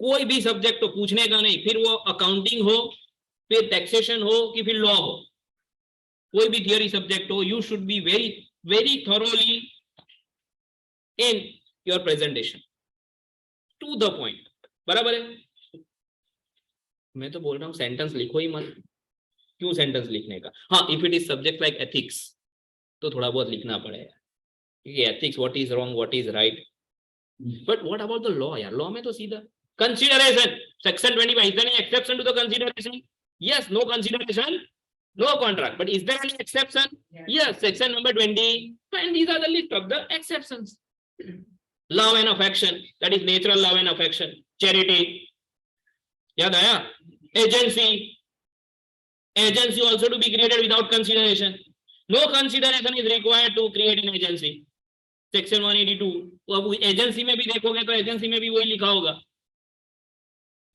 कोई भी सब्जेक्ट तो पूछने का नहीं, फिर वो अकाउंटिंग हो, फिर टैक्सेशन हो, कि फिर लॉ हो, कोई भी थियरी सब्जेक्ट हो, you should be very very thoroughly in your presentation, to the point. बराबर है? मैं तो बोल रहा हूं सेंटेंस लिखो ही मत। क्यों सेंटेंस लिखने का? हाँ, if it is subject like ethics तो थोड़ा बहुत लिखना पड़ेगा, क्योंकि ethics, what is wrong, what is right. But what about the law यार? लॉ में तो सीधा consideration, section 25, is there any exception to the consideration? Yes, no consideration, no contract. But is there any exception? Yes, section number 20, and these are the list of the exceptions. Love and affection, that is natural love and affection. Charity, याद आया? Agency, agency also to be created without consideration. No consideration is required to create an agency. Section 182। तो अब agency में भी देखोगे तो agency में भी वही लिखा होगा।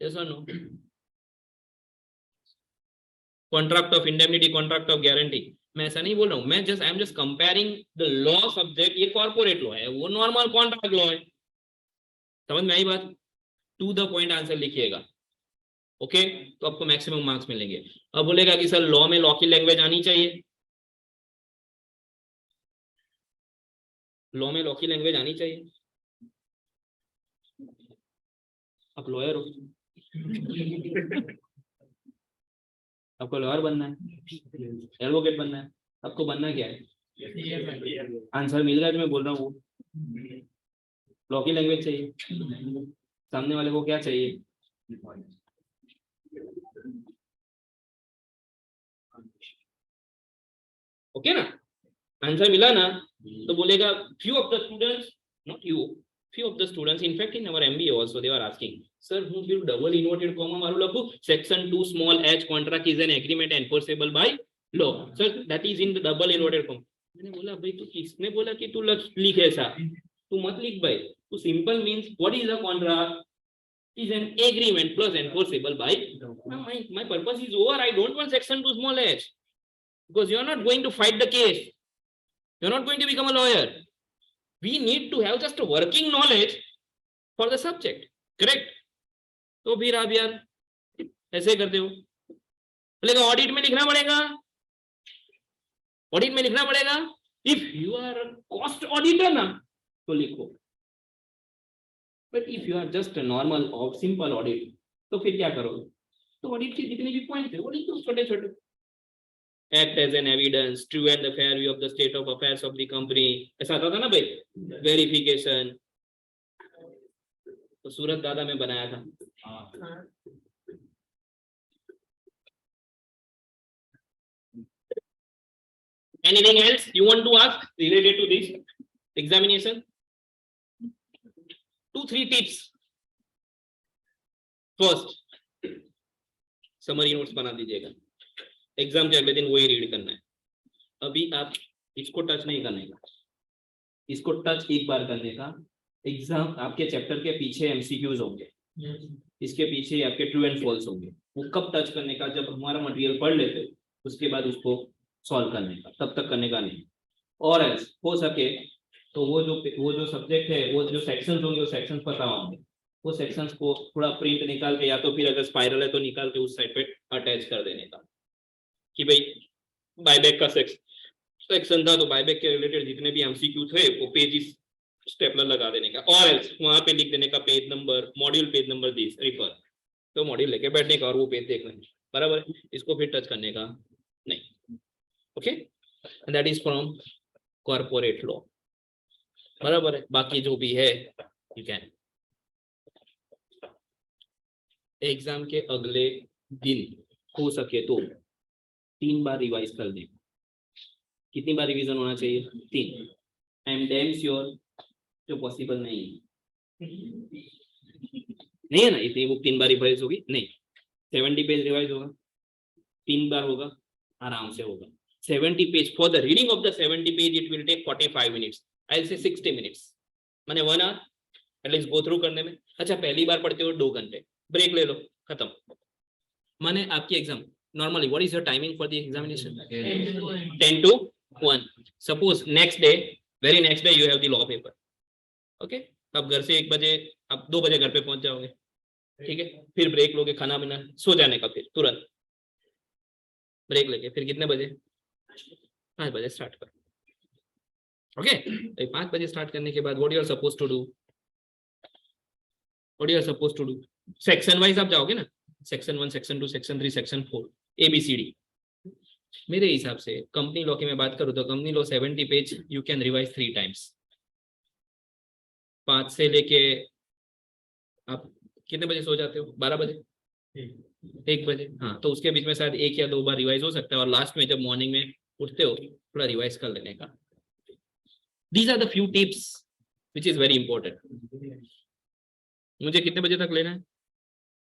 ऐसा no, contract of indemnity, contract of guarantee. मैं ऐसा नहीं बोल रहा हूं, मैं just I am just comparing the law subject. ये कॉर्पोरेट लॉ है, वो नॉर्मल कॉन्ट्रैक्ट लॉ है। समझ में आई बात? टू द पॉइंट आंसर लिखिएगा। ओके, तो आपको मैक्सिमम मार्क्स मिलेंगे। अब बोलेगा कि सर लॉ में लॉ की लैंग्वेज आनी चाहिए, लॉ में लॉ की लैंग्वेज आनी चाहिए। आप लॉयर हो, आपको लॉयर बनना है, एडवोकेट बनना है, आपको बनना क्या है? आंसर मिल रहा है जो मैं बोल रहा हूँ, लॉ की लैंग्वेज चाहिए। सामने वाले को क्या चाहिए? ओके ना? आंसर मिला ना? तो बोलेगा few of the students, not you, few of the students, in fact in our MBA also they were asking, sir હું પેલું double inverted comma મારું લખું, section 2 small h contract is an agreement enforceable by law, sir that is in the double inverted comma। मैंने बोला भाई तू किसने बोला कि तू लिख ऐसा? तू मत लिख भाई, तू simple means what is a contract is an agreement plus enforceable by my purpose is over। I don't want section 2 small h, because you are not going to fight the case, you're not going to become a lawyer। we need to have just a working knowledge for the subject, correct? तो फिर आप यार ऐसे करते हो। बोलेगा audit में लिखना पड़ेगा, ऑडिट में लिखना पड़ेगा। If you are cost auditor ना तो लिखो, but if you are just normal और सिंपल ऑडिट तो फिर क्या करोगे? तो ऑडिट के जितने भी पॉइंट है वो लिखो छोटे छोटे। act as an evidence, true and the fair view of the state of affairs of the company, ऐसा आता था ना भाई, वेरिफिकेशन। तो सूरत दादा में बनाया था। Anything else you want to ask related to this examination? 2-3 tips. First, summary notes बना दीजिएगा, एग्जाम के अगले दिन वही रीड करना है। अभी आप इसको टच नहीं करने का, इसको टच एक बार करने का। एग्जाम आपके चैप्टर के पीछे एमसीक्यूज होंगे, इसके पीछे आपके ट्रू एंड फॉल्स होंगे। वो कब टच करने का? जब हमारा मटेरियल पढ़ लेते उसके बाद उसको सॉल्व करने का, तब तक करने का नहीं। और हो सके तो वो जो सब्जेक्ट है, वो जो सेक्शंस होंगे वो सेक्शंस पता होंगे, वो सेक्शंस को थोड़ा प्रिंट निकाल के, या तो फिर अगर स्पाइरल है तो निकाल के उस साइड पे अटैच कर देने का कि भाई बायबैक का सेक्शन था तो बायबैक के रिलेटेड जितने भी एमसीक्यू थे वो पेजेस स्टेपलर लगा देने का। और वहां पे लिख देने का page number, module page number this refer, तो मॉड्यूल लेके बैठने का और वो पेज देखना। बराबर, इसको फिर टच करने का नहीं। Okay, that is from corporate law. बराबर है, बाकी जो भी है यू कैन। एग्जाम के अगले दिन हो सके तो 3 बार रिवाइज कर दें। कितनी बार रिवीजन होना चाहिए? 3। आई एम डैम श्योर जो पॉसिबल नहीं है, नहीं है ना, इतनी बुक 3 बार रिवाइज होगी नहीं, 70 पेज रिवाइज होगा, 3 बार होगा, आराम से होगा। 70 page for the reading of the 70 page it will take 45 minutes, I will say 60 minutes, माने 1 आवर एटलीस्ट गो थ्रू करने में। अच्छा पहली बार पढ़ते हो 2 घंटे, ब्रेक ले लो, खत्म। माने आपकी exam normally what is your timing for the examination? 10 to 1। Suppose next day, very next day you have the law paper, okay, अब घर से 1 बजे, आप 2 बजे घर पे पहुंच जाओगे, ठीक है, फिर ब्रेक लोगे, खाना बना, सो जाने का, फिर तुरंत ब्रेक लेके फिर कितने बजे? 5 बजे स्टार्ट करो, ओके। 5 बजे स्टार्ट करने के बाद what you are suppose to do, what you are suppose to do, section wise आप जाओगे ना, section 1, section 2, section 3, section 4, ABCD। मेरे हिसाब से कंपनी लॉ की मैं बात करूं तो company law 70 page you can revise 3 times. 5 से लेके आप कितने बजे सो जाते हो? 12 बजे, 1 बजे, हाँ, तो उसके बीच में शायद 1 या 2 बार रिवाइज हो सकता है, और लास्ट में जब मॉर्निंग में उठते हो थोड़ा रिवाइज कर लेने का। These are the few tips which is very important. मुझे कितने बजे तक लेना है?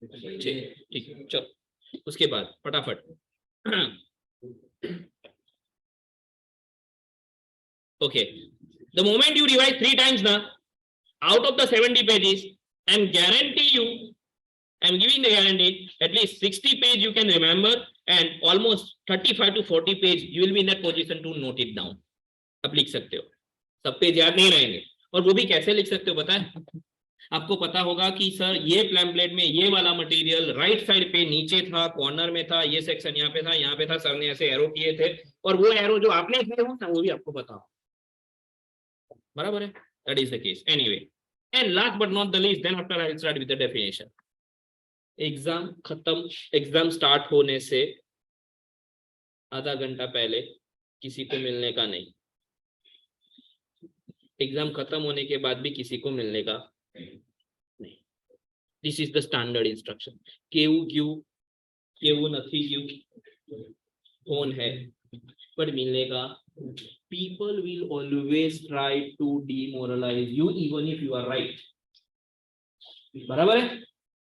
ठीक है, चलो उसके बाद फटाफट okay, the moment you revise 3 times now out of the 70 pages, I'm guarantee you, I'm giving the guarantee at least 60 page you can remember, and almost 35 to 40 page you will be in that position to note it down। अब लिख सकते हो, सब page याद नहीं रहेंगे, और वो भी कैसे लिख सकते हो पता है? आपको पता होगा कि सर ये पैम्फलेट में ये वाला मटेरियल राइट साइड पे नीचे था, कॉर्नर में था, ये सेक्शन यहाँ पे था, यहाँ पे था, सर ने ऐसे एरो किए थे, और वो एरो जो आपने किए हो ना वो भी आपको पता हो, बराबर है? That is the case anyway. And last but not the least, then after I will start with the definition. Exam खत्म, एग्जाम स्टार्ट होने से आधा घंटा पहले किसी को मिलने का नहीं, एग्जाम खत्म होने के बाद भी किसी को मिलने का नहीं। This is the standard instruction. केवू क्यों, केवू नथी क्यों, कौन है पर मिलने का। People will always try to demoralize you even if you are right। बराबर है?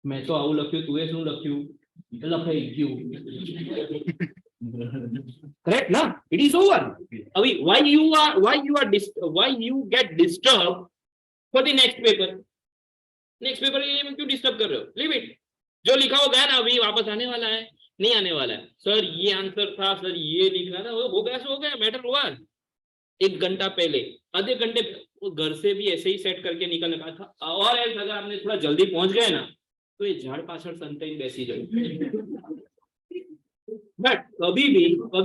मैं तो आऊ लख्यू, तू शू लख्यू, लखाई क्यों, करेक्ट ना? It is over. अभी why you get disturbed for the next paper? Next paper के लिए क्यों डिस्टर्ब कर रहे हो? Leave it. जो लिखा होगा है ना अभी वापस आने वाला है, नहीं आने वाला है। सर ये आंसर था, सर ये लिखना था, हो गया सो हो गया, मैटर ओवर। 1 घंटा पहले, आधे घंटे घर से भी ऐसे ही सेट करके निकलने का था, और अगर आपने थोड़ा जल्दी पहुंच गए ना तो ये झाड़ पाछड़ संताइन बैसी जाए। बट कभी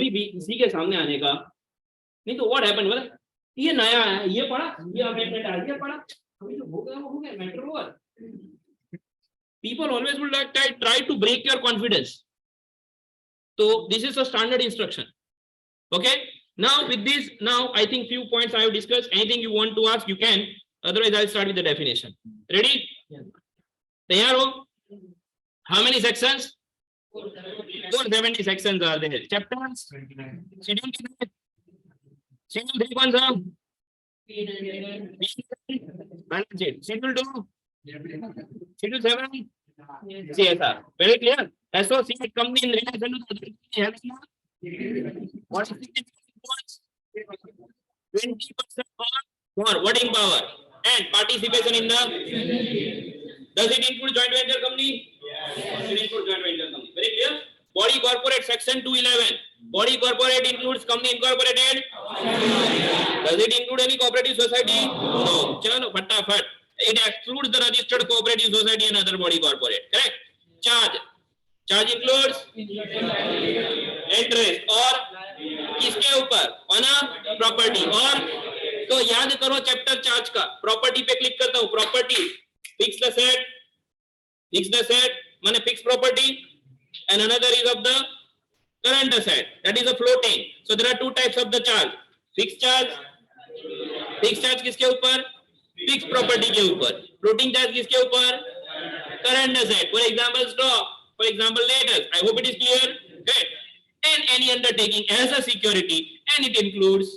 भी किसी के सामने आने का नहीं, तो व्हाट हैपेंड, मतलब ये नया है, ये पढ़ा, ये अमेंडमेंट आ गया, पढ़ा, अभी तो हो गया, matter over. People always would like try to break your confidence. So this is a standard instruction. Okay. Now with this, now I think few points I have discussed. Anything you want to ask, you can. Otherwise, I'll start with the definition. Ready? तैयार हो? How many sections? 470 sections are there. Chapters? Schedule 3. Schedule 3 कौन सा? Schedule 2. Schedule 7. CSR. Very clear. Associate company in relation to the health law. What is the points? 20% for voting power and participation in the. Does it include joint venture company? Yes. It includes joint venture company. Very clear. Body corporate section 211. Body corporate includes company incorporated. Does it include any cooperative society? No. Chalo फटाफट. It excludes the registered cooperative society and other body corporate. Correct? Charge includes interest और किसके ऊपर? On a property। और तो याद करो chapter charge का, property पे क्लिक करता हूँ, प्रॉपर्टी, फिक्स द सेट माने fix property, and another is of the current asset, that is a floating. So there are 2 types of the charge, fixed charge किसके ऊपर? फिक्स प्रॉपर्टी के ऊपर। Floating charge किसके ऊपर? Current asset. For example stock, for example letters. I hope it is clear. Good. And any undertaking as a security and it includes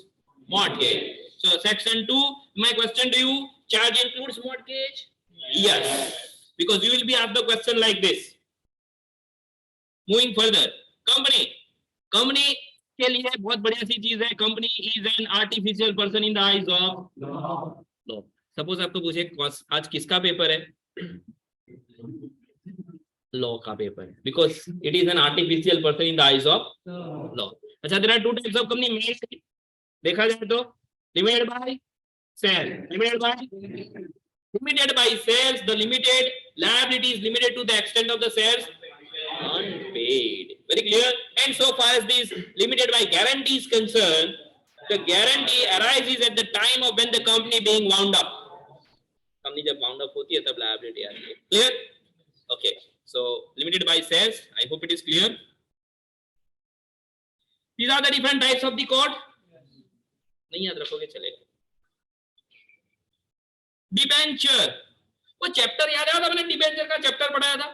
mortgage. So section 2, my question to you, charge includes mortgage? Yes, because you will be asked the question like this. Moving further, company के लिए बहुत बढ़िया सी चीज है. Company is an artificial person in the eyes of law. Suppose आपको पूछे आज किसका पेपर है? लॉ का पेपर है, because it is an artificial person in the eyes of law. अच्छा, there are two types of company made. देखा जाए तो limited by sale, limited by sales. The limited liability is limited to the extent of the sales unpaid. Very clear. And so far as this limited by guarantee is concerned, the guarantee arises at the time of when the company being wound up. Company जब wound up होती है तब liability आती है. Clear? Okay. So limited by sales. I hope it is clear. These are the different types of the code. नहीं याद रखोगे चलेगा. डिबेंचर, वो चैप्टर याद है, मैंने डिबेंचर का चैप्टर पढ़ाया था.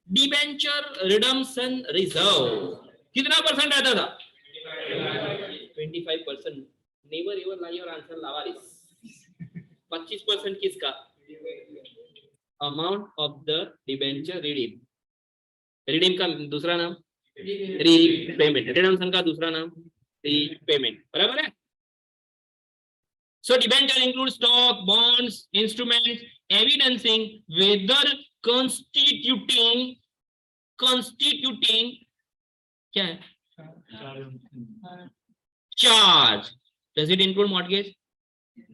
डिबेंचर रिडम्पशन रिजर्व कितना परसेंट रहता था? 25%. Never ever lie your answer लावारिस. 25% किसका? Amount of the debenture redeem. Redeem का दूसरा नाम रीपेमेंट. रिडम्पशन का दूसरा नाम रीपेमेंट. बराबर है. So debenture includes stock, bonds, instruments, evidencing whether constituting क्या है? Charge. Does it include mortgage?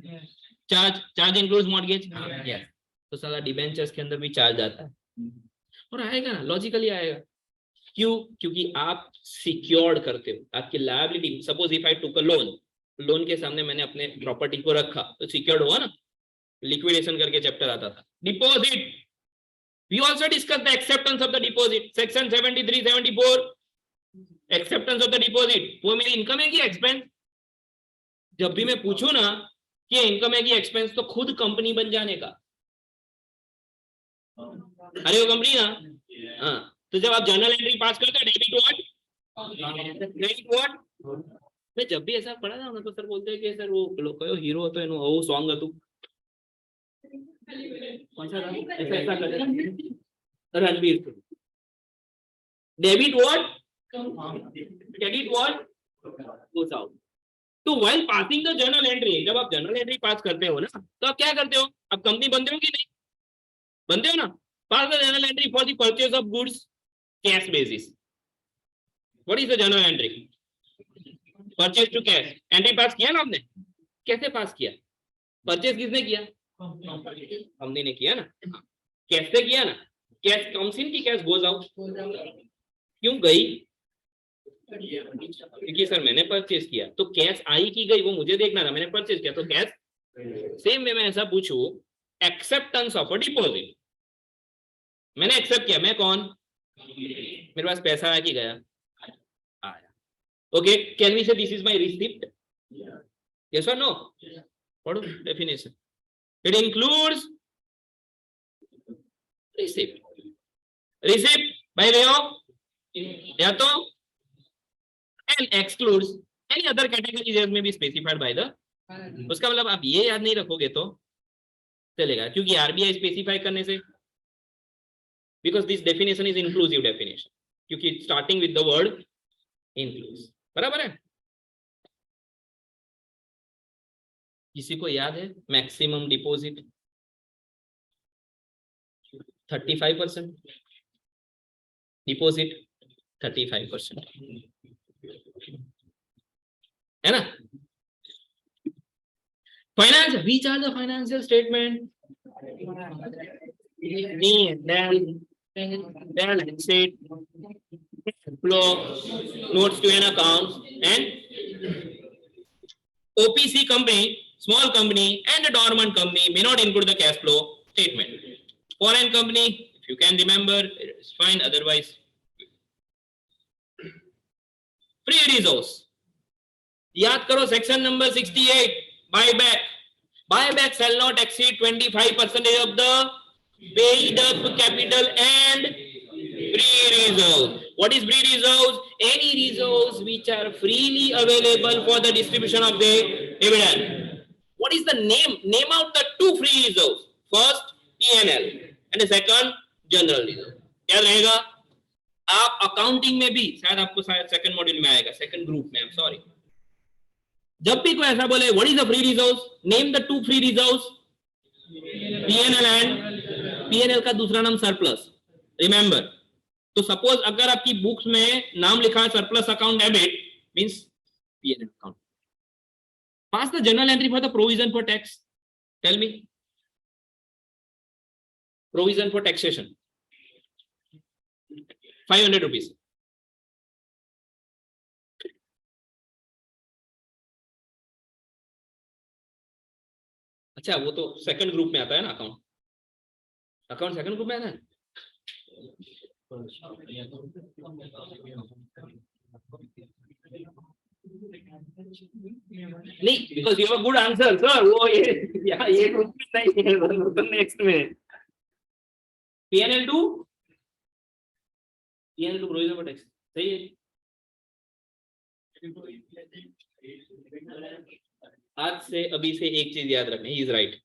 Yes. Charge includes mortgage? Yes. तो साला डिबेंचर्स के अंदर भी चार्ज आता है और आएगा ना, लॉजिकली आएगा. क्यों? क्योंकि आप सिक्योर्ड करते हो. आपकी liability, suppose if I took a loan के सामने मैंने अपने प्रॉपर्टी को रखा तो सिक्योर्ड हुआ ना. लिक्विडेशन करके चैप्टर आता था. Deposit, we also discuss the acceptance of the deposit. Section 73 74 acceptance of the deposit. वो मेरी इनकम है कि एक्सपेंस? जब भी मैं पूछूं ना कि इनकम है कि एक्सपेंस, तो खुद कंपनी बन जाने का. अरे वो कंपनी ना. हाँ, तो जब आप जर्नल एंट्री पास करते हो, डेबिट व्हाट मैं जब भी ऐसा पढ़ा था ना तो सर बोलते हैं कि सर वो कहो हीरो तो एनो वो सॉन्ग है तू कौन सा ऐसा कर रणबीर. Debit what credit what goes out. तो while passing the journal entry, जब आप जर्नल एंट्री पास करते हो ना तो आप क्या करते हो? आप कंपनी बनते हो कि नहीं बनते हो ना? Pass the journal entry for the purchase of goods cash basis. What is the journal entry? Purchase to cash. Entry pass किया ना आपने? कैसे पास किया? परचेज किसने किया? कंपनी ने किया ना. कैसे किया ना? कैश कम्स इन की कैश गोज आउट. क्यों गई? क्योंकि सर मैंने परचेज किया. तो कैश आई की गई वो मुझे देखना था. मैंने परचेज किया तो कैश. सेम वे में ऐसा पूछूं, एक्सेप्टेंस ऑफ अ डिपॉजिट. मैंने एक्सेप्ट किया. मैं कौन? मेरे पास पैसा आया कि गया? Okay, can we say this is my receipt? Yes or no? What is definition? It includes receipt. Receipt by way of या तो and excludes any other category that may be specified by the. उसका मतलब आप ये याद नहीं रखोगे तो चलेगा, क्योंकि आरबीआई स्पेसिफाई करने से, because this definition is inclusive definition, क्योंकि starting with the word includes. बराबर है. किसी को याद है मैक्सिमम डिपॉजिट 35%? डिपॉजिट 35% है ना. Finance, which are the financial statement? Then exit, flow, notes to an account, and OPC company, small company, and a dormant company may not include the cash flow statement. Foreign company, if you can remember, it's fine. Otherwise, free resource. याद करो section number 68. Buyback. Buyback shall not exceed 25% of the paid up capital and free reserve. What is free reserves? Any reserves which are freely available for the distribution of the dividend. What is the name? Name out the two free reserves. First, P&L and second general reserve. क्या रहेगा? आप accounting में भी शायद आपको शायद second module में आएगा, सेकंड ग्रुप में, सॉरी, जब भी कोई ऐसा बोले what is the free reserves, name the two free reserves, P&L and P&L का दूसरा नाम सरप्लस, रिमेंबर। तो सपोज अगर आपकी बुक्स में नाम लिखा है surplus account debit means P&L account. Pass the journal entry for the provision for tax, tell me, provision for taxation 500 rupees. अच्छा वो तो सेकंड ग्रुप में आता है ना, अकाउंट, अकाउंट सेकंड ग्रुप में आता है। नहीं, because you have a good answer sir, वो ये ग्रुप में नहीं है, नेक्स्ट में P&L to provision for tax, सही है। आज से अभी से एक चीज याद रखना, इज राइट।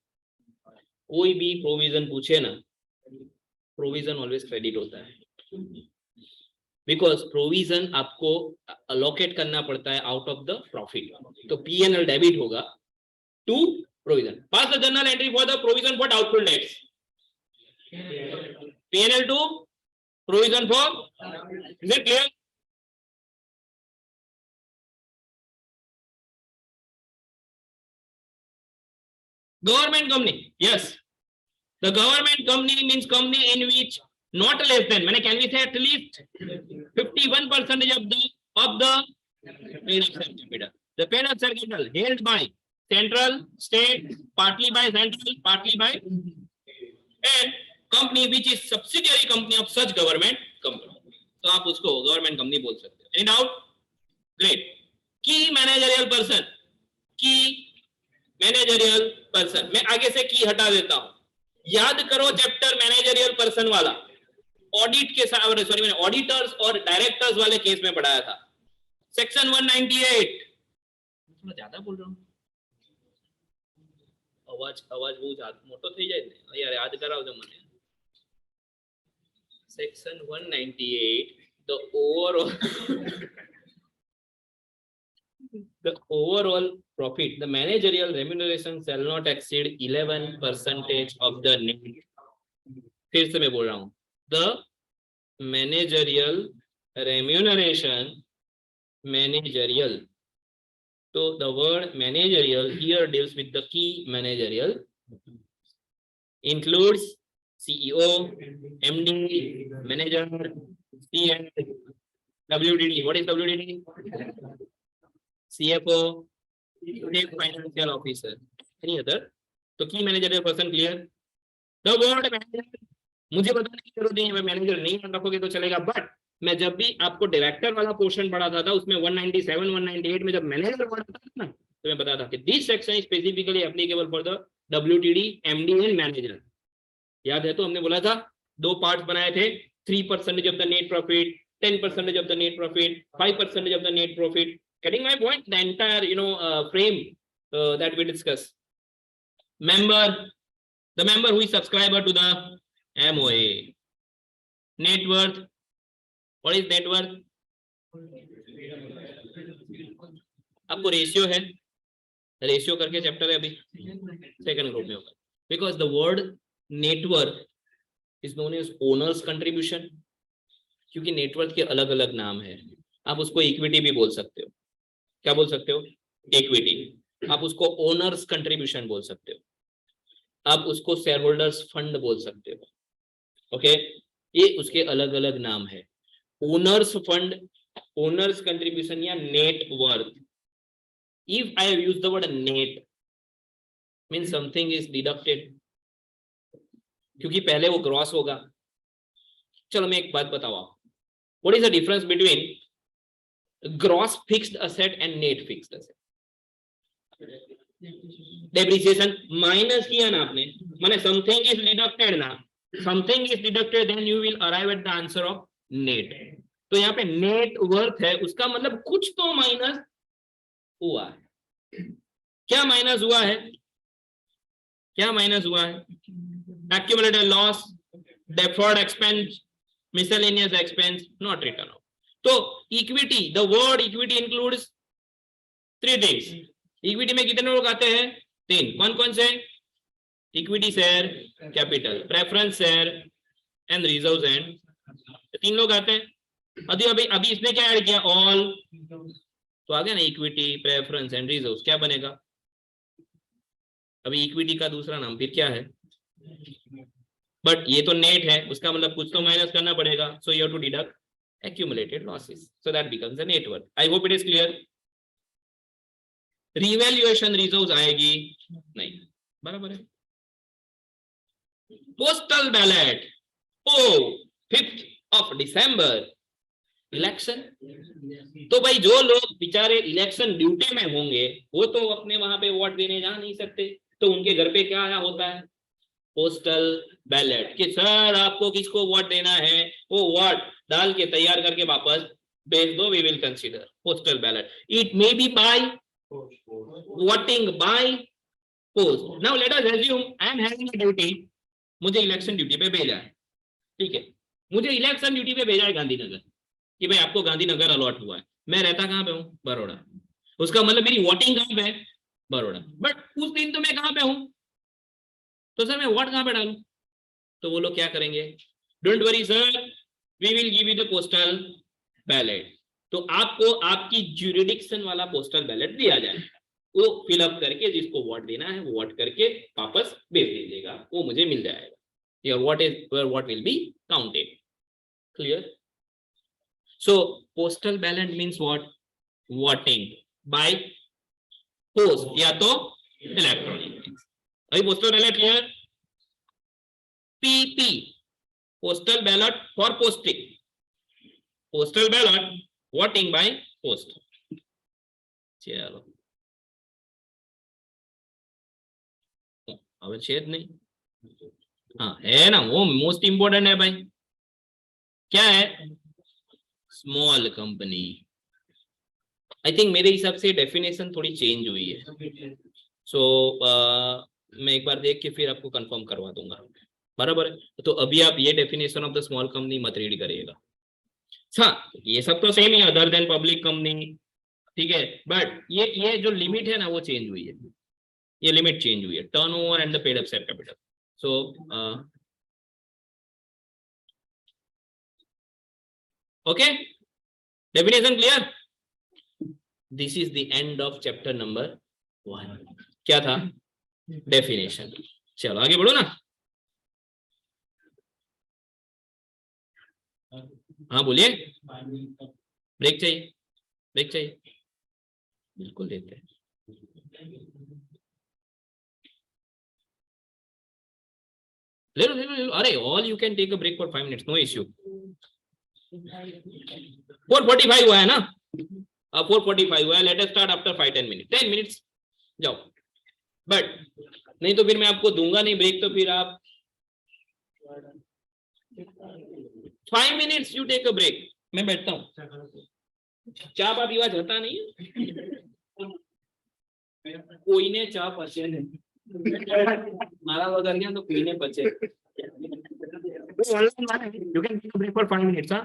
कोई भी प्रोविजन पूछे ना, प्रोविजन ऑलवेज क्रेडिट होता है, बिकॉज प्रोविजन आपको अलोकेट करना पड़ता है आउट ऑफ द प्रॉफिट। तो P&L डेबिट होगा to provision. Pass the journal entry for the provision for doubtful debts, P&L to provision for, is it clear? Government company, yes, the government company means company in which not less than, मैंने can we say at least 51% of the paid up share capital. The paid up share capital held by central, state, partly by central, partly by, and company which is subsidiary company of such government company. तो आप उसको government company बोल सकते हो। Any doubt? Great. Key managerial person, key managerial person, मैं आगे से की हटा देता हूं। याद करो चैप्टर मैनेजरियल पर्सन वाला, ऑडिट के साथ, सॉरी मैंने ऑडिटर्स और डायरेक्टर्स वाले केस में पढ़ाया था, सेक्शन 198। थोड़ा ज्यादा बोल रहा हूँ, अवाज બહુ મોટો થઈ જાય ને યાર, યાદ કરાવજો મને। Section 198, the overall profit, the managerial remuneration shall not exceed 11% of the net। फिर से मैं बोल रहा हूँ, the managerial remuneration, managerial, so the word managerial here deals with the key managerial, includes CEO, MD, manager, CM, WDD. What is WDD? CFO, chief financial officer, any other? तो की managerial person clear. The word manager मुझे बताने की जरूरत नहीं है, मैं manager नहीं रखोगे तो चलेगा, बट मैं जब भी आपको डायरेक्टर वाला पोर्शन पढ़ाता था उसमें 197 198 में जब मैनेजर वर्ड आता था ना, तो मैं बताता था कि this section is specifically applicable for the WTD, MD and manager. याद है तो हमने बोला था दो पार्ट्स बनाए थे, 3% of the net profit, 10% of the net profit, 5% of the net profit. Getting my point? The entire frame that we discuss. Member, the member who is subscriber to the MOA. Net worth. What is net worth? आपको ratio है, ratio करके chapter है अभी, second group में होगा। Because the word net worth is known as owner's contribution, क्योंकि net worth के अलग अलग नाम है। आप उसको इक्विटी भी बोल सकते हो, क्या बोल सकते हो? इक्विटी। आप उसको ओनर्स कंट्रीब्यूशन बोल सकते हो, आप उसको शेयर होल्डर्स फंड बोल सकते हो। ओके, ये उसके अलग अलग नाम है। ओनर्स फंड, ओनर्स कंट्रीब्यूशन या net worth. If I have used the word net means something is deducted, क्योंकि पहले वो ग्रॉस होगा। चलो मैं एक बात बताओ आप, what is the difference between gross fixed asset and net fixed asset? Depreciation minus किया ना आपने, माने something is deducted ना, something is deducted, then you will arrive at the answer of net। तो यहाँ पे net worth है, उसका मतलब कुछ तो माइनस हुआ है। क्या माइनस हुआ है? क्या माइनस हुआ है? accumulated loss, deferred expense, miscellaneous expense, not written off. तो equity, the word equity includes three things. Equity में कितने लोग आते हैं? तीन. कौन कौन से? Equity share, capital, preference share and reserves and. तीन लोग आते हैं. अभी अभी अभी इसने क्या ऐड किया? ऑल. तो आ गया ना इक्विटी, प्रेफरेंस एंड रिजर्व्स. क्या बनेगा? अभी इक्विटी का दूसरा नाम फिर क्या है? बट ये तो नेट है, उसका मतलब कुछ तो माइनस करना पड़ेगा. So you have to deduct accumulated losses, so that becomes the net worth. I hope it is clear. Revaluation reserves आएगी नहीं. बराबर है. Postal ballot. ओ 5th of December इलेक्शन. तो भाई जो लोग बेचारे इलेक्शन ड्यूटी में होंगे वो तो अपने वहां पे वोट देने जा नहीं सकते, तो उनके घर पे क्या आया होता है? Postal ballot. कि सर आपको किसको वोट देना है, वो वोट डाल के तैयार करके वापस भेज दो. We will consider postal ballot. It may be by voting by post. Now let us assume I am having a duty. मुझे इलेक्शन ड्यूटी पे भेजा है. ठीक है, मुझे इलेक्शन ड्यूटी पे भेजा है गांधीनगर कि भाई आपको गांधीनगर अलॉट हुआ है. मैं रहता कहाँ पे हूँ? बड़ौदा. उसका मतलब मेरी वोटिंग कहाँ पे है? बड़ौदा. बट उस दिन तो मैं कहाँ पे हूँ? तो सर मैं वोट कहाँ पे डालूं? तो वो लोग क्या करेंगे? Don't worry sir, we will give you the postal ballot. तो आपको आपकी ज्यूरिडिक्शन वाला पोस्टल बैलेट दिया जाए. वो फिलअप करके जिसको वोट देना है वो वोट करके वापस भेज दीजिएगा, वो मुझे मिल जाएगा. Your vote will be counted. Clear? So postal ballot means what? Voting by post या तो इलेक्ट्रॉनिक. अभी postal ballot clear? PP, postal ballot for posting. Postal ballot voting by post. चलो अब छेद नहीं. हाँ है ना, वो मोस्ट इंपोर्टेंट है भाई. क्या है? Small company. आई थिंक मेरे हिसाब से डेफिनेशन थोड़ी चेंज हुई है. सो मैं एक बार देख के फिर आपको कंफर्म करवा दूंगा. बराबर है. तो अभी आप ये definition of the small company मत रीड करिएगा. हाँ ये सब तो सेम ही, अदर देन पब्लिक कंपनी. ठीक है, बट ये जो लिमिट है ना वो चेंज हुई है. ये लिमिट चेंज हुई है. Turnover and the paid up share capital. So okay, definition clear. This is the end of chapter number 1. क्या था? डेफिनेशन. चलो आगे बढ़ो ना. हाँ बोलिए. ब्रेक चाहिए? ब्रेक चाहिए? बिल्कुल देते हैं. ले लो ले लो ले लो. अरे all you can take a break for 5 minutes, no issue. 4:45 हुआ है ना? अब 4:45 हुआ है. Let us start after 5-10 minute. 10 minutes जाओ. बट नहीं तो फिर मैं आपको दूंगा नहीं ब्रेक, तो फिर आप 5 minutes you take a break. मैं बैठता हूँ. चा पा पीवा जता नहीं कोई ने चा पचे नहीं. मारा वगैरह गया तो कोई ने पचे. You can take a break for 5 minutes, huh?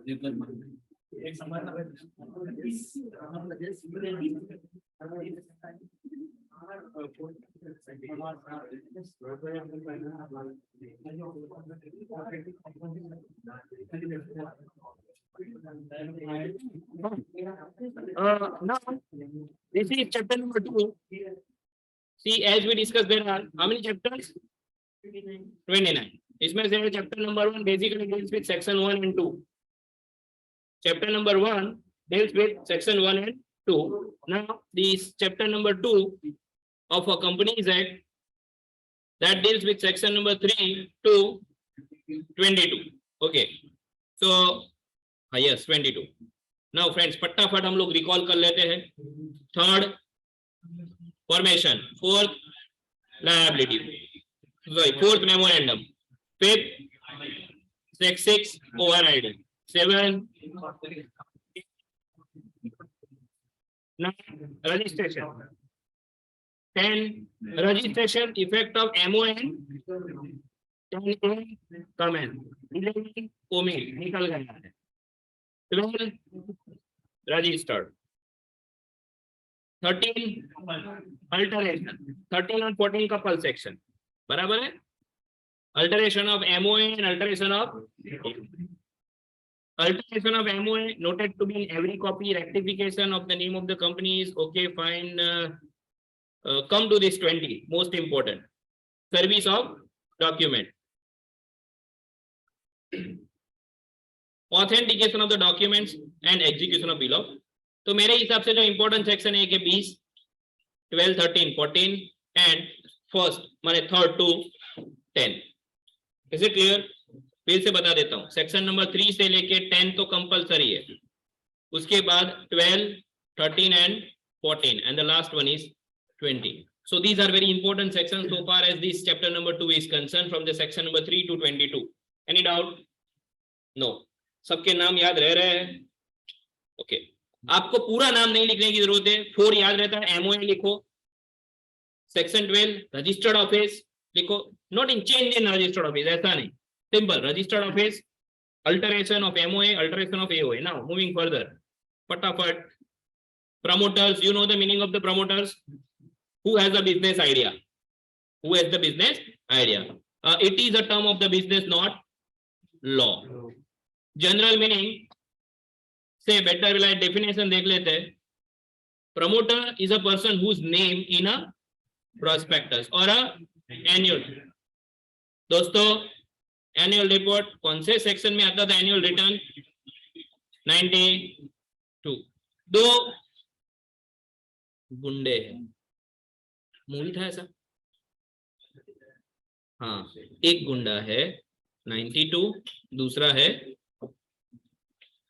Now, this is chapter number 2. See, as we discussed, there are how many chapters? 29. इसमें से chapter number 1 basically deals with section 1 and 2. Chapter number 1 deals with section 1 and 2. Now, this chapter number 2 of a Companies Act that deals with section number 3 to 22. Okay. So, yes, 22. Now, friends, फटाफट हम लोग recall कर लेते हैं. Third, formation. Fourth, liability. Sorry, fourth, memorandum. Fifth, six, overriding. 7, now, registration. 10, registration effect of MON. 10, comment. 11, omit. निकल गया है. 12, registered. 13, alteration. 13 and 14 couple section. बराबर है? Alteration of MOA and alteration of MOA noted to be in every copy. Rectification of the name of the company is okay, fine. Come to this 20, most important. Service of document. Authentication of the documents and execution of bill of. तो मेरे हिसाब से जो important section है कि 20, 12, 13, 14 and first माने third to 10. Is it clear? फिर से बता देता हूँ. Section number 3 से लेके 10 तो compulsory है. उसके बाद 12, 13 and 14 and the last one is 20. So these are very important sections so far as this chapter number 2 is concerned from the section number 3 to 22. Any doubt? No. सबके नाम याद रह रहे हैं? Okay. आपको पूरा नाम नहीं लिखने की जरूरत है. 4 याद रहता है. MOA लिखो. Section 12 registered office लिखो. Not in change in registered office. ऐसा नहीं. Simple. Registered office. Alteration of MOA. Alteration of AOA. Now moving further. Fatafat. Promoters. You know the meaning of the promoters. Who has a business idea? Who has the business idea? It is a term of the business, not law. General meaning. Say better will I definition देख लेते हैं. Promoter is a person whose name in a prospectus or a annual. दोस्तों annual report कौन से section में आता था? Annual return 92. 2 गुंडे हैं. मूवी था ऐसा? हाँ, एक गुंडा है 92, दूसरा है.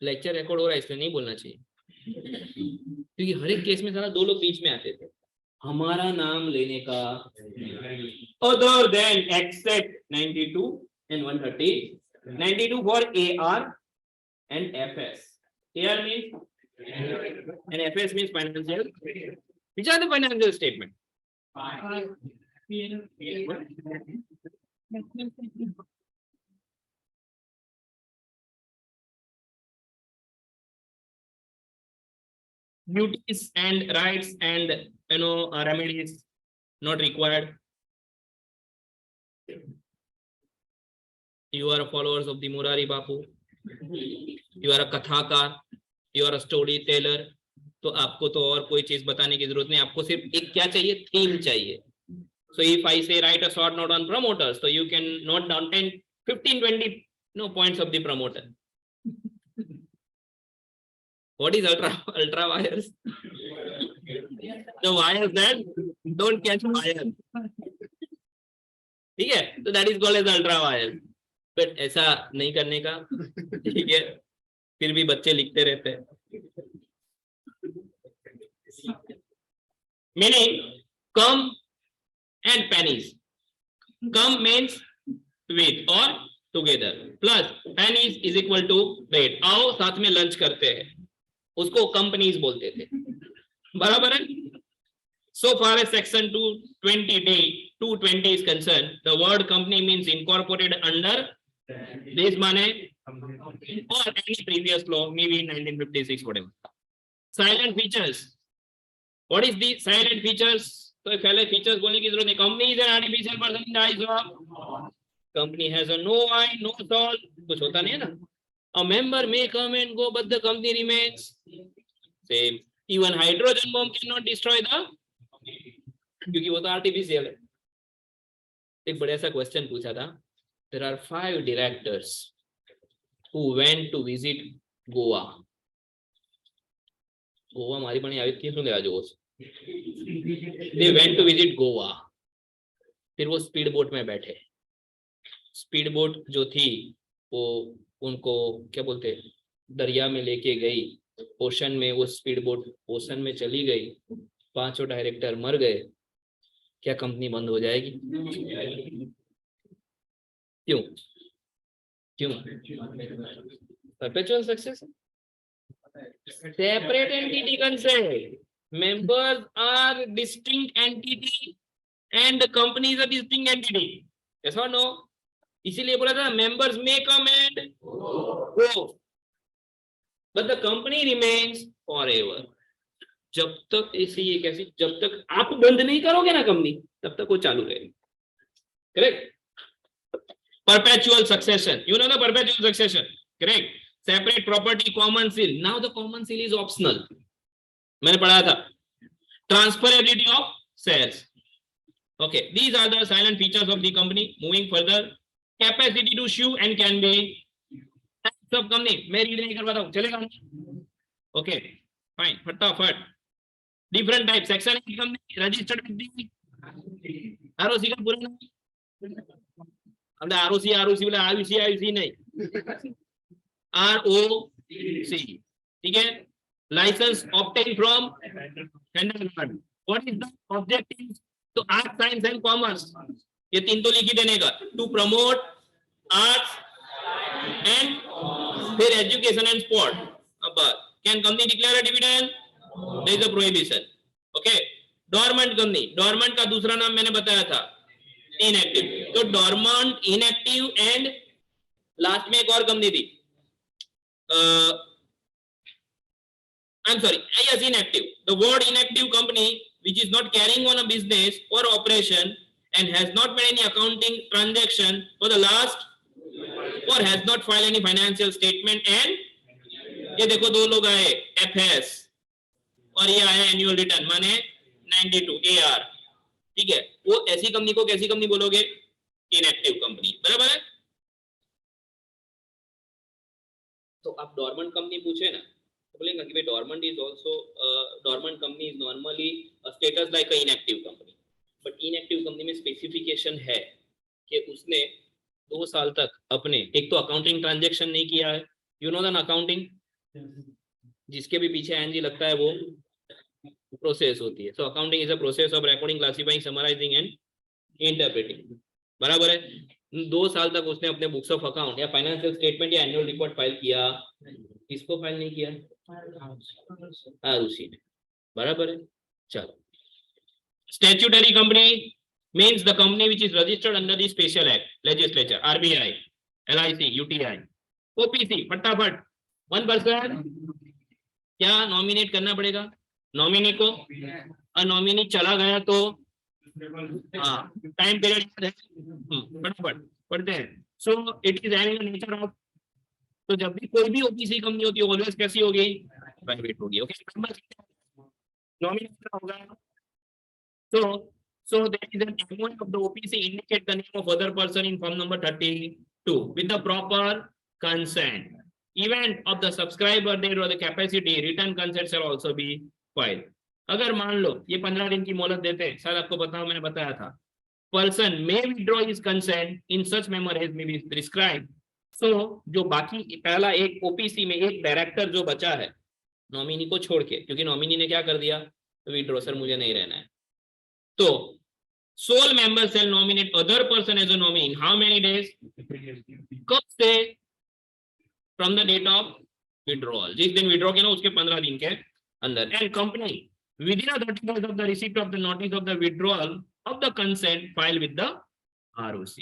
लेक्चर रिकॉर्ड हो रहा है इसलिए नहीं बोलना चाहिए क्योंकि हर एक केस में सारा 2 लोग बीच में आते थे. हमारा नाम लेने का other than except 92 and 130. 92 for AR and FS. AR means and FS means financial. Which are the financial statement? Duties and rights and remedies not required. You are followers of the Murari Bapu. You are a kathakar. You are a storyteller. तो आपको तो और कोई चीज बताने की जरूरत नहीं. आपको सिर्फ एक क्या चाहिए? थीम चाहिए. So if I say write a short note on promoters, so you can note down 10, 15, 20 points of the promoter. What is ultra wires? The wires that don't catch fire. ठीक है? So that is called as ultra wires. But ऐसा नहीं करने का. ठीक है? फिर भी बच्चे लिखते रहते हैं. Meaning come and pennies. Come means with or together. Plus pennies is equal to weight. आओ साथ में लंच करते हैं. उसको कंपनीज बोलते थे. बराबर है? So far as section 220 is concerned, the word company means incorporated under this माने or any previous law, maybe 1956, whatever. Silent features. What is the silent features? तो पहले features बोलने की जरूरत नहीं. Company is an artificial person in the eyes of. Company has a no eye, no soul. कुछ होता नहीं है ना. A member may come and go, but the company remains same. Even hydrogen bomb cannot destroy the, क्योंकि वो तो artificial है. एक बड़ा सा क्वेश्चन पूछा था. There are 5 directors who went to visit Goa. Goa हमारी बनी आयत की सुन आज They went to visit Goa. फिर वो स्पीड बोट में बैठे. स्पीड बोट जो थी वो उनको क्या बोलते दरिया में लेके गई. ओशन में वो स्पीड बोट ओशन में चली गई. 5 डायरेक्टर मर गए. क्या कंपनी बंद हो जाएगी? क्यों? क्यों? Perpetual success. Separate entity concept. Members are distinct entity and the company is a distinct entity. Yes or no? इसीलिए बोला था members may come and go, but the company remains forever. जब तक ऐसी ये कैसी जब तक आप बंद नहीं करोगे ना कंपनी तब तक वो चालू रहेगी. Correct? Perpetual succession. You know the perpetual succession. Correct? Separate property, common seal. Now the common seal is optional. मैंने पढ़ा था. Transferability of shares. Okay, these are the silent features of the company. Moving further, capacity to sue and can be सब company. मैं read नहीं करवाता हूँ. चलेगा? Okay, fine. फटाफट. Different types. Section A company registered with the ROC का पूरा नाम. हमने ROC बोला IUC नहीं. ROC. ठीक है. License obtained from Central Government. What is the objective? तो आर्ट साइंस एंड कॉमर्स ये 3 तो लिख ही देने का. टू प्रमोट आर्ट्स एंड फिर एजुकेशन एंड स्पोर्ट. अब can company declare a dividend? There is a prohibition. Okay. Dormant company. Dormant का दूसरा नाम मैंने बताया था इनएक्टिव. तो डोरमेंट, इनएक्टिव एंड लास्ट में एक और कंपनी थी. I'm sorry, yes, inactive. The word inactive company which is not carrying on a business or operation and has not made any accounting transaction for the last or has not filed any financial statement and ये देखो 2 लोग आए FS और ये आया annual return माने 92 AR. ठीक है. वो ऐसी कंपनी को कैसी कंपनी बोलोगे? Inactive company. बराबर है. तो आप डोरमेंट कंपनी पूछे ना बोलेंगे कि dormant is also dormant company is normally a status like a inactive company, but inactive company में स्पेसिफिकेशन है कि उसने 2 साल तक अपने एक तो अकाउंटिंग ट्रांजैक्शन नहीं किया है. यू नो द अकाउंटिंग जिसके भी पीछे एनजी लगता है वो प्रोसेस होती है. So accounting is a process of recording, classifying, summarizing and interpreting. बराबर है. 2 साल तक उसने अपने बुक्स ऑफ अकाउंट या फाइनेंशियल स्टेटमेंट या एनुअल रिपोर्ट फाइल किया. किसको फाइल नहीं किया? ROC. बराबर है. चलो. Statutory company means the company which is registered under the special act, legislature, RBI, LIC, UTI. OPC फटाफट 1% क्या नॉमिनेट करना पड़ेगा नॉमिनी को. और नॉमिनी चला गया तो हाँ टाइम पीरियड है. फटाफट पढ़ते हैं. So it is having the nature of. तो जब भी कोई भी ओपीसी कंपनी होती है ऑलवेज कैसी होगी? प्राइवेट होगी. ओके. नॉमिनेशन होगा. So there is an MOA of the OPC indicate the name of other person in form number 32 with the proper consent. Event of the subscriber date or the capacity return consent shall also be filed. अगर मान लो ये 15 दिन की मोहलत देते हैं. Sir आपको बताओ मैंने बताया था person may withdraw his consent in such manner as may be prescribed. So जो बाकी पहला एक ओपीसी में एक डायरेक्टर जो बचा है नॉमिनी को छोड़ के, क्योंकि नॉमिनी ने क्या कर दिया? विड्रॉ सर मुझे नहीं रहना है. तो sole member shall nominate other person as a nominee in how many days? कब से? From the date of withdrawal. जिस दिन विड्रॉ किया ना उसके 15 दिन के अंदर. And company within 30 days of the receipt of the notice of the withdrawal of the consent filed with the ROC.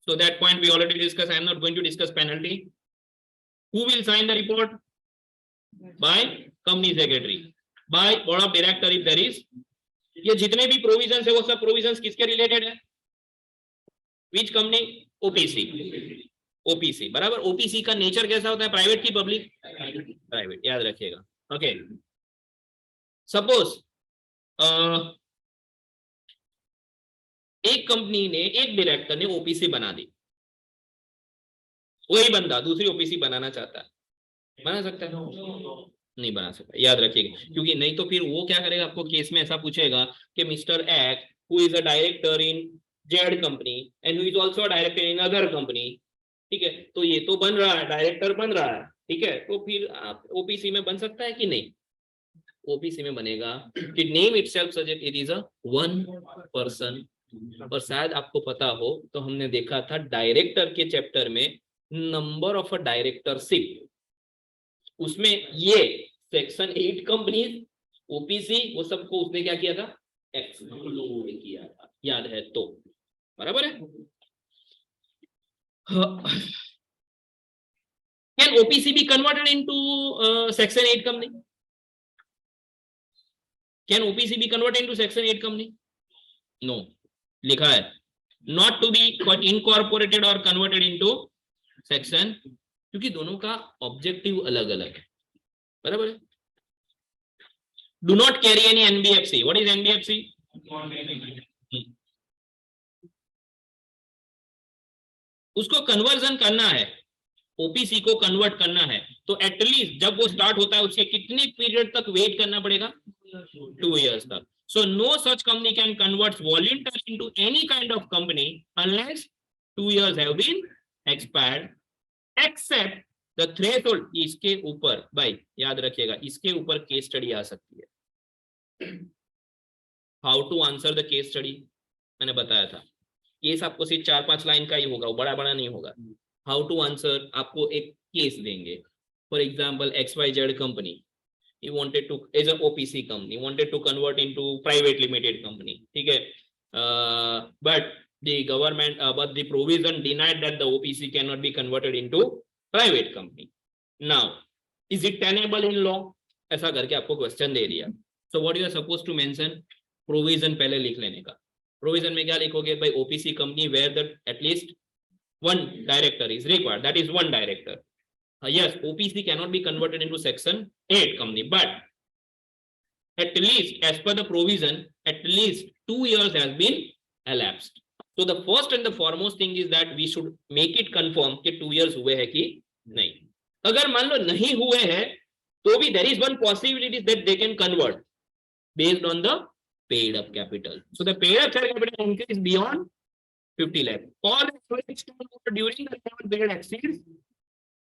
So that point we already discussed. I am not going to discuss penalty. Who will sign the report? By company secretary, by board of director if there is. ये जितने भी provisions है वो सब provisions किसके related है? Which company? OPC. OPC बराबर. OPC का नेचर कैसा होता है? प्राइवेट की पब्लिक? प्राइवेट, याद रखिएगा. ओके. सपोज एक कंपनी ने, एक डायरेक्टर ने ओपीसी बना दी, वही बंदा दूसरी ओपीसी बनाना चाहता है, बना सकता है? नहीं बना सकता, याद रखिएगा. क्योंकि नहीं तो फिर वो क्या करेगा, आपको केस में ऐसा पूछेगा कि mister x who is a director in Z company and who is also a director in other company. ठीक है, तो ये तो बन रहा है, डायरेक्टर बन रहा है. ठीक है, तो फिर आप ओपीसी में बन सकता है कि नहीं? ओपीसी में बनेगा कि name itself suggest it is a one person. और शायद आपको पता हो तो हमने देखा था डायरेक्टर के चैप्टर में नंबर ऑफ अ डायरेक्टरशिप, उसमें ये सेक्शन 8 कंपनीज ओपीसी वो सबको उसने क्या किया था? एक्सक्लूड किया था, याद है तो? बराबर है. Can OPC be converted into section 8 company? Can OPC be converted into section 8 company? No. लिखा है नॉट टू बी इनकॉर्पोरेटेड और कन्वर्टेड इनटू सेक्शन, क्योंकि दोनों का ऑब्जेक्टिव अलग अलग है. बराबर है. Do not carry any NBFC. What is NBFC? उसको कन्वर्जन करना है, ओपीसी को कन्वर्ट करना है, तो एटलीस्ट जब वो स्टार्ट होता है उसके कितने पीरियड तक वेट करना पड़ेगा? 2 years तक. So no such company can convert voluntarily into any kind of company unless 2 years have been expired, except the threshold. इसके ऊपर भाई याद रखिएगा, इसके ऊपर केस स्टडी आ सकती है. How to answer the case study मैंने बताया था. केस आपको सिर्फ 4-5 लाइन का ही होगा, वो बड़ा बड़ा नहीं होगा. हाउ टू आंसर, आपको एक केस देंगे. For example XYZ company, he wanted to, as an OPC company, wanted to convert into private limited company. ठीक है, but the government, but the provision denied that the OPC cannot be converted into private company. Now, is it tenable in law? ऐसा करके आपको question दे दिया. So what you are supposed to mention? Provision पहले लिख लेने का. Provision में क्या लिखोगे भाई? OPC company where the at least one director is required. That is one director. Yes, OPC cannot be converted into section 8 company, but at least as per the provision, at least 2 years has been elapsed. So the first and the foremost thing is that we should make it confirm कि 2 years हुए हैं कि नहीं. अगर मान लो नहीं हुए हैं तो भी there is one possibility that they can convert based on the paid up capital. So the paid up share capital increase beyond 50 lakh or during the period exceeds.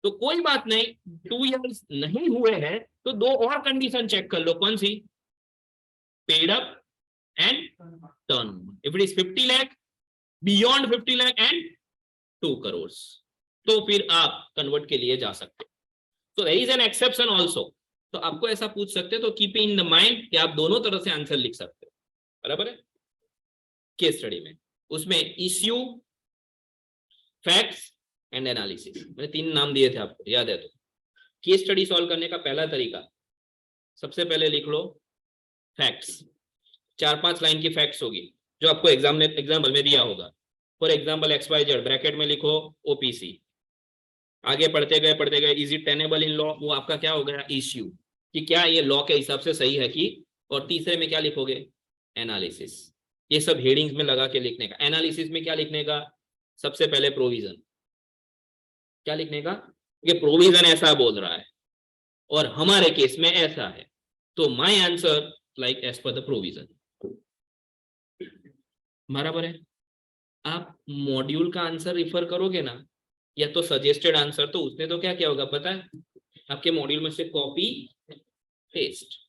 तो कोई बात नहीं, 2 years नहीं हुए हैं तो दो और कंडीशन चेक कर लो. कौन सी? Paid up and turn. If it is 50 lakh, beyond 50 lakh and 2 crore, तो फिर आप कन्वर्ट के लिए जा सकते. तो there is an exception also. तो आपको ऐसा पूछ सकते हैं, तो कीप इन द माइंड कि आप दोनों तरह से आंसर लिख सकते हो. बराबर है. केस स्टडी में उसमें इश्यू, फैक्ट्स एंड एनालिसिस, मैंने 3 नाम दिए थे आपको, याद है तो? केस स्टडी सॉल्व करने का पहला तरीका, सबसे पहले लिख लो फैक्ट्स. 4-5 लाइन की फैक्ट्स होगी जो आपको एग्जाम्पल में दिया होगा. फॉर एग्जाम्पल XYZ ब्रैकेट में लिखो ओपीसी. आगे पढ़ते गए is it tenable in law, वो आपका क्या हो गया? इश्यू, कि क्या ये लॉ के हिसाब से सही है कि. और तीसरे में क्या लिखोगे? एनालिसिस. ये सब हेडिंग्स में लगा के लिखने का. एनालिसिस में क्या लिखने का? सबसे पहले प्रोविजन. क्या लिखने का? कि प्रोविजन ऐसा बोल रहा है और हमारे केस में ऐसा है, तो my answer like as per the provision. बराबर है. आप मॉड्यूल का आंसर रिफर करोगे ना, या तो सजेस्टेड आंसर, तो उसने तो क्या किया होगा पता है? आपके मॉड्यूल में से कॉपी पेस्ट,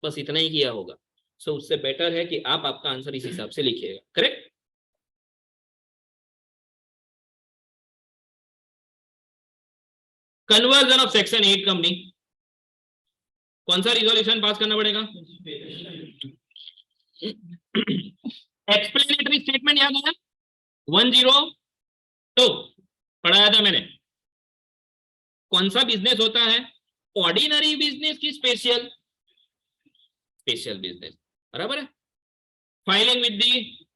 बस इतना ही किया होगा. सो उससे बेटर है कि आप आपका आंसर इस हिसाब से लिखिएगा. Correct. Conversion of section 8 company, कौन सा रिजोल्यूशन पास करना पड़ेगा? एक्सप्लेनेटरी स्टेटमेंट याद है? 10 तो पढ़ाया था मैंने, कौन सा बिजनेस होता है, ऑर्डिनरी बिजनेस की स्पेशल, स्पेशल बिजनेस, बराबर है। Filing with the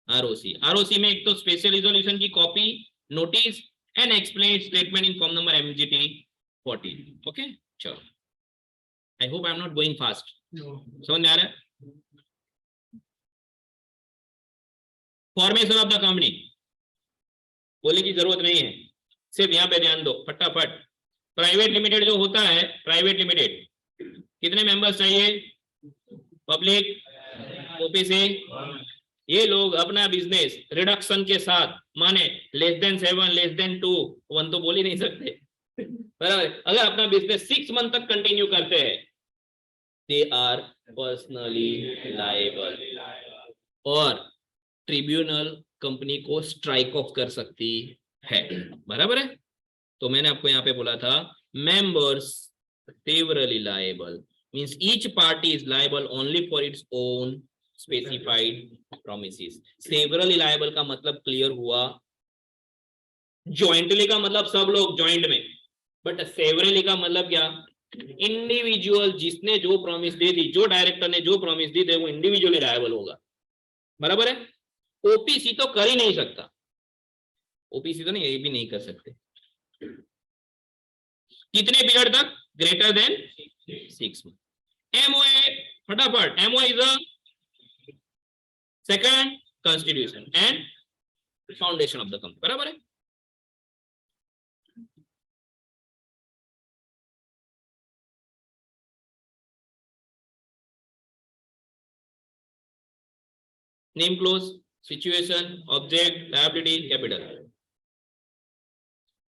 ROC, ROC में एक तो स्पेशल रिजोल्यूशन की copy, notice and explain statement in form number MGT 14। Okay, चलो, I hope I am not going fast, समझ में आ रहा है। फॉर्मेशन ऑफ द कंपनी बोलने की जरूरत नहीं है, सिर्फ यहाँ पे ध्यान दो फटाफट। प्राइवेट लिमिटेड जो होता है, प्राइवेट लिमिटेड कितने मेंबर्स चाहिए, पब्लिक, ओपीसी, ये लोग अपना बिजनेस रिडक्शन के साथ, माने लेस देन 7, लेस देन 2, 1 तो बोल ही नहीं सकते, बराबर। अगर अपना बिजनेस 6 मंथ तक कंटिन्यू करते हैं, दे आर पर्सनली लायबल, और ट्रिब्यूनल कंपनी को स्ट्राइक ऑफ कर सकती है, बराबर है। तो मैंने आपको यहाँ पे बोला था, members severally liable means each party is liable only for its own specified promises. severally liable का मतलब क्लियर हुआ, jointly का मतलब सब लोग जॉइंट में, बट severally का मतलब क्या, इंडिविजुअल जिसने जो प्रॉमिस दे दी, जो डायरेक्टर ने जो प्रॉमिस दी थी वो इंडिविजुअली लायबल होगा, बराबर है। ओपीसी तो कर ही नहीं सकता, ओपीसी तो नहीं, ये भी नहीं कर सकते। कितने पीरियड तक, ग्रेटर देन 6 मंथ। एमओए फटाफट, MOA is a second constitution and foundation of the company, बराबर है। Name close, situation, object, liability, capital.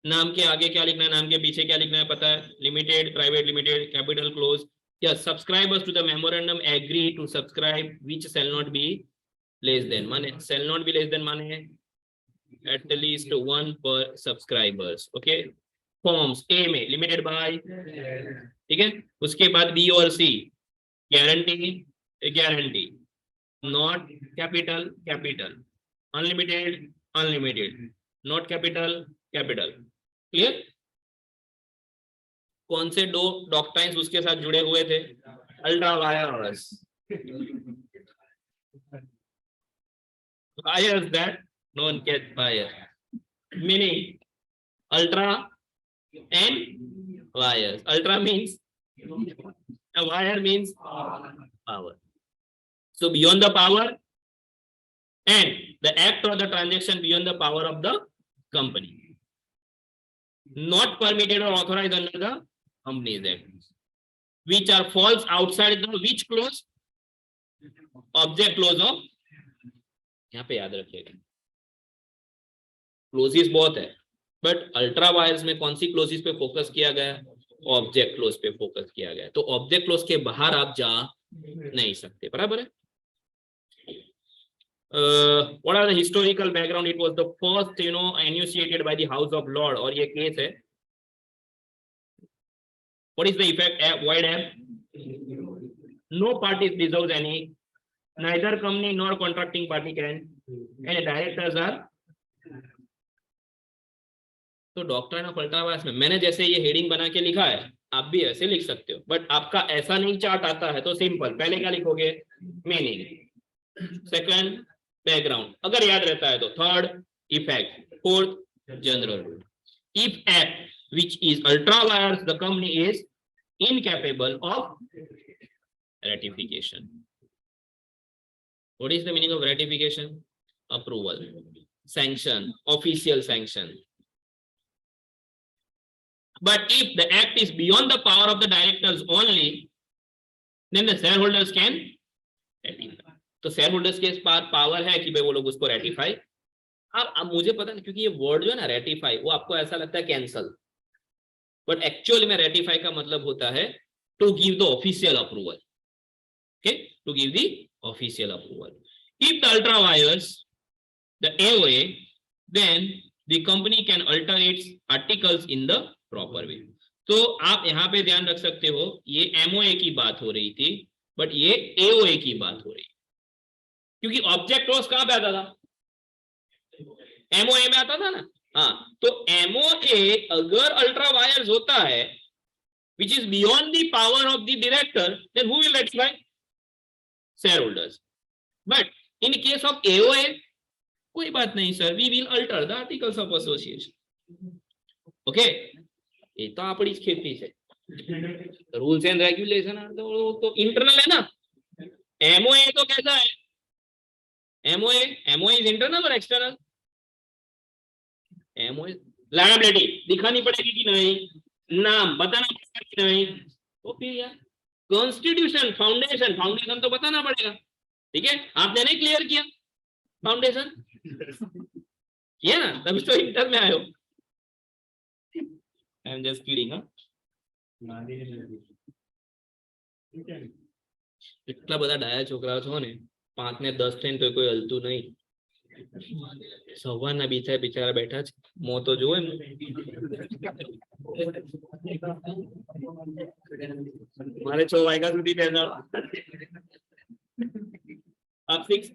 नाम के आगे क्या लिखना है, नाम के पीछे क्या लिखना है पता है, limited, private limited, capital close, या subscribers to the memorandum agree to subscribe which shall not be less than, माने shall not be less than माने एट लीस्ट 1 पर सब्सक्राइबर्स, ओके। फॉर्म्स ए में लिमिटेड बाय, ठीक है। उसके बाद B और C, guarantee, guarantee, not capital, capital, unlimited, unlimited, not capital, capital, clear. कौन से दो डॉक्ट्राइन्स उसके साथ जुड़े हुए थे, ultra vires, vires that non catch fire, meaning ultra and vires, ultra means, wire means power, so beyond the power and the act or the transaction beyond the power of the company, not permitted or authorized under the Companies Act, which are falls outside the which clause, object clause of, यहाँ पे याद रखिएगा closes बहुत है, but ultra vires में कौन सी closes पे focus किया गया, ऑब्जेक्ट क्लोज पे फोकस किया गया, तो ऑब्जेक्ट क्लोज के बाहर आप जा नहीं सकते, बराबर है। what are the historical background, it was the first initiated by the House of Lord, और ये केस है। what is the effect, void have, no party deserves any, neither company nor contracting party can, and directors are, तो doctrine of ultra vires में मैंने जैसे ये heading बना के लिखा है, आप भी ऐसे लिख सकते हो, बट आपका ऐसा नहीं चार्ट आता है तो सिंपल, पहले क्या लिखोगे, मीनिंग, सेकंड बैकग्राउंड, अगर याद रहता है तो third effect, fourth general rule. If act which is ultra vires the company is incapable of ratification. What is the meaning of ratification? Approval, sanction, official sanction. But if the act is beyond the power of the directors only, then the shareholders can ratify. तो share holders के पास power है कि भाई वो लोग उसको ratify. अब मुझे पता नहीं, क्योंकि ये वर्ड जो है ना रेटिफाई, वो आपको ऐसा लगता है कैंसल, बट एक्चुअली में रेटिफाई का मतलब होता है to give the official approval, okay, to give the official approval. If the ultra vires the AOA, then the company can alter its articles in the proper way. तो आप यहाँ पे ध्यान रख सकते हो, ये MOA की बात हो रही थी, बट ये AOA की बात हो रही, क्योंकि ऑब्जेक्ट क्लोज कहां पे आता था, MOA में आता था ना, हाँ, तो MOA अगर अल्ट्रा वायर्स होता है which is beyond the power of the director, then who will ratify? Shareholders. But in case of AOA, कोई बात नहीं sir, we will alter the articles of association. Okay, ये तो आपड़ी खेती है, रूल्स एंड रेगुलेशन तो इंटरनल है ना. MOA तो कैसा है? MOA is internal और एक्सटर्नल? MOA लायबिलिटी दिखानी पड़ेगी कि नहीं, नाम बताना पड़ेगा कि नहीं, तो फिर यार कॉन्स्टिट्यूशन फाउंडेशन तो बताना पड़ेगा. ठीक है, आपने नहीं क्लियर किया फाउंडेशन, किया ना, तभी तो इंटर में आयो. आई एम जस्ट किडिंग. એટલા બધા ડાયા છોકરાઓ છો ને, 5 ને 10 થઈને તો કોઈ હલતું નહીં. સવારના બિચારા બેઠા છે, મો તો જોવે ને. મારે 6 વાગ્યા સુધી બેસા. आप फिक्स,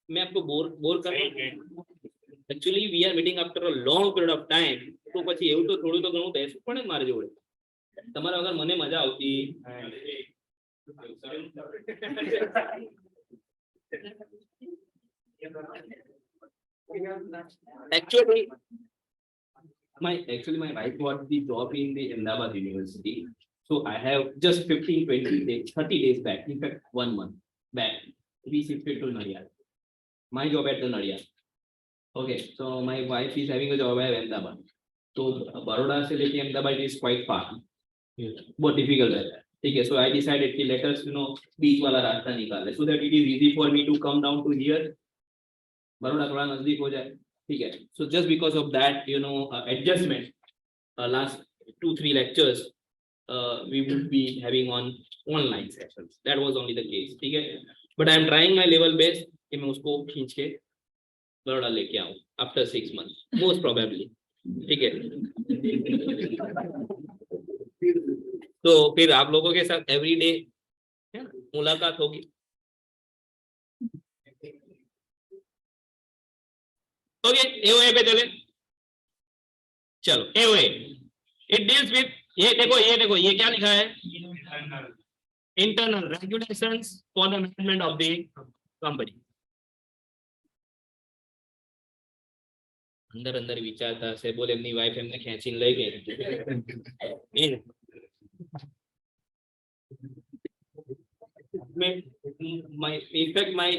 मैं आपको बोर कर रहा हूं. Actually we are meeting after a long period of time, तो પછી એવું તો થોડું તો ઘણું બેસવું પડે મારી જોડે. તમારા વગર મને મજા આવતી. actually my wife got the job in the Ahmedabad University, so I have just 15-20 days, 30 days back, in fact 1 month back, we shifted to Nadia. My job at the Nadia. Okay, so my wife is having a job at Ahmedabad, so Baroda से लेके Ahmedabad is quite far, बहुत difficult है. ठीक है, so I decided कि let us बीच वाला रास्ता निकाले, so that it is easy for me to come down to here, Baroda थोड़ा नजदीक हो जाए. ठीक है, so just because of that adjustment, last 2-3 lectures we would be having on online sessions. That was only the case. ठीक है, but I am trying my level best कि मैं उसको खींच के बड़ोड़ा लेके आऊं after 6 months most probably. ठीक है, तो फिर आप लोगों के साथ एवरी डे मुलाकात होगी. ओके, एओए पे चले. चलो एओए, इट डील्स विद, ये देखो ये क्या लिखा है? Internal regulations for the management of the company. अंदर अंदर विचारता से बोले एमनी वाइफ एमने खेचीने लई गई. in fact my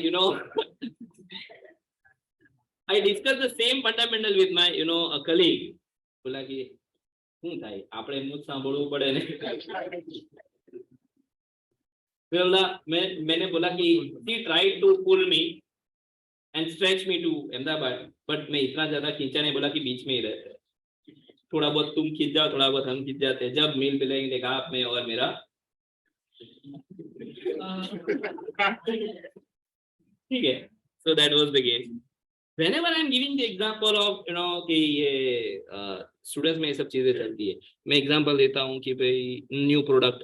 I discussed the same fundamental with my a colleague. बोला कि શું થાય, આપણે એમનું સાંભળવું પડે ને. मैंने बोला कि he tried to pull me and stretch me to Ahmedabad, but मैं इतना ज्यादा खींचा नहीं. बोला कि बीच में ही रहते, थोड़ा बहुत तुम खींच जाओ, थोड़ा बहुत हम खींच जाते, जब मिल मिलेंगे देखा आप में और मेरा. ठीक है, so that was the case. Whenever I am giving the example of कि ये स्टूडेंट्स में ये सब चीजें चलती है, मैं एग्जांपल देता हूँ कि भाई न्यू प्रोडक्ट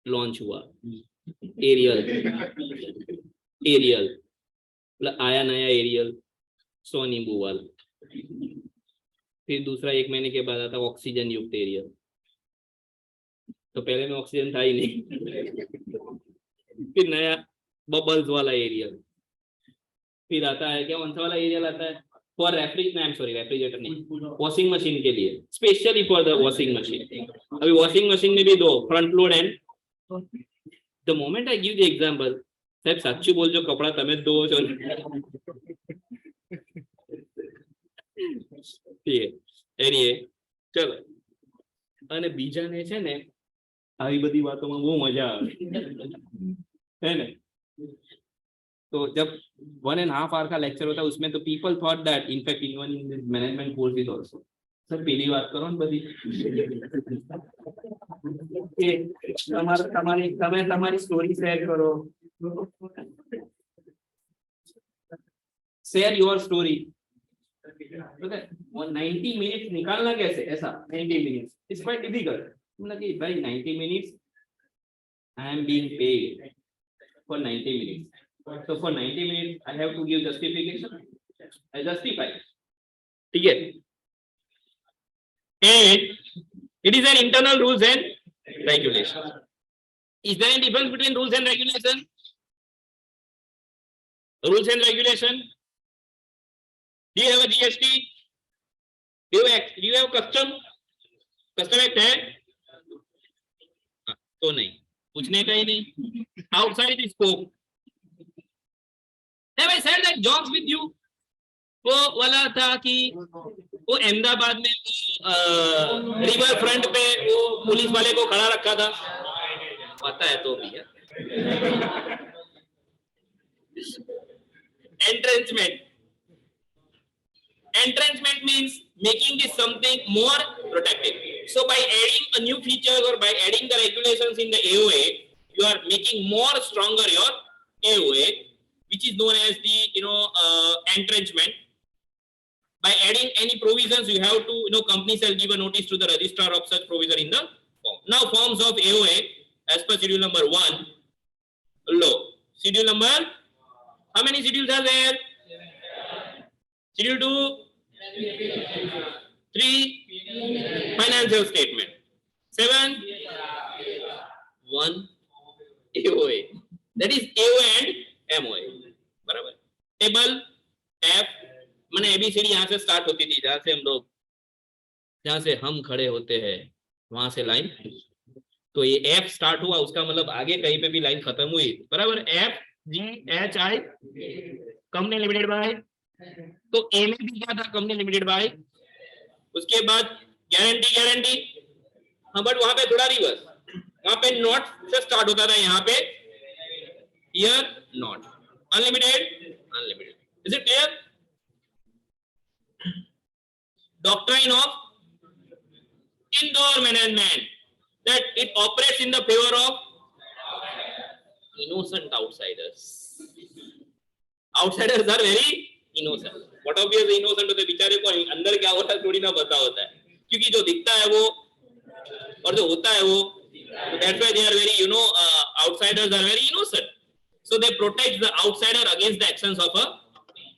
लॉन्च हुआ, एरियल मतलब आया नया एरियल 100 नींबू वाला. फिर दूसरा 1 महीने के बाद आता ऑक्सीजन युक्त एरियल, तो पहले में ऑक्सीजन था ही नहीं. फिर नया बबल्स वाला एरियल, फिर आता है क्या, कौन सा वाला एरियल आता है फॉर रेफ्रिजरेटर नहीं, वॉशिंग मशीन के लिए, specially for the washing machine. अभी वॉशिंग मशीन में भी 2 front load and. The moment I give the example, साहब साचू बोलજો કપડા તમે ધોવો છો. ठीक है, एनीवे चलो. અને બીજાને છે ને આવી બધી વાતોમાં બહુ મજા આવે है ना. तो जब 1.5 hour का लेक्चर होता है उसमें तो people thought that in fact even in management course is also, sir पहली बात करो ने बधी કે તમારી સ્ટોરી શેર કરો, शेयर योर स्टोरी. 90 मिनट्स निकालना कैसे, ऐसा 90 मिनट्स इट्स क्वाइट डिफिकल्ट. मतलब कि भाई 90 minutes I am being paid for 90 minutes. So for 90 minutes, I have to give justification. I justify. ठीक है, and it is an internal rules and regulation. Is there any difference between rules and regulation? Rules and regulation. Do you have a GST? Do you have custom? Custom act है? तो नहीं, पूछने का ही नहीं. Outside the scope. Have I said that jobs with you? वो वाला था कि वो अहमदाबाद में रिवर फ्रंट पे वो पुलिस वाले को खड़ा रखा था, पता है तो भी है. Entrenchment. Entrenchment means making this something more protective. So by adding a new feature or by adding the regulations in the AOA, you are making more stronger your AOA, which is known as the entrenchment. By adding any provisions, you have to company shall give a notice to the registrar of such provision in the form. Now forms of AOA as per schedule number 1 law. Schedule number, how many schedules are there? Schedule 2, 3 financial statement, 7 1 AOA. That is AOA and MOA. बराबर. Table F, मैंने ABCD यहाँ से start होती थी, जहाँ से हम खड़े होते हैं वहां से लाइन, तो ये F स्टार्ट हुआ, उसका मतलब आगे कहीं पे भी लाइन खत्म हुई, बराबर. F G H I company limited bye, तो ए में भी क्या था, कंपनी लिमिटेड बाय. उसके बाद गारंटी, हाँ, बट वहां पे थोड़ा रिवर्स, वहां पे नॉट से स्टार्ट होता था, यहाँ पे here not. Unlimited. Is it clear? Doctrine of indoor management, that it operates in the favor of innocent outsiders. Outsiders are very innocent. What obvious innocent होते, बेचारे को अंदर क्या होता है थोड़ी ना पता होता है, क्योंकि जो दिखता है वो और जो होता है वो, that's why they are very outsiders are very innocent. So they protect the outsider against the actions of a.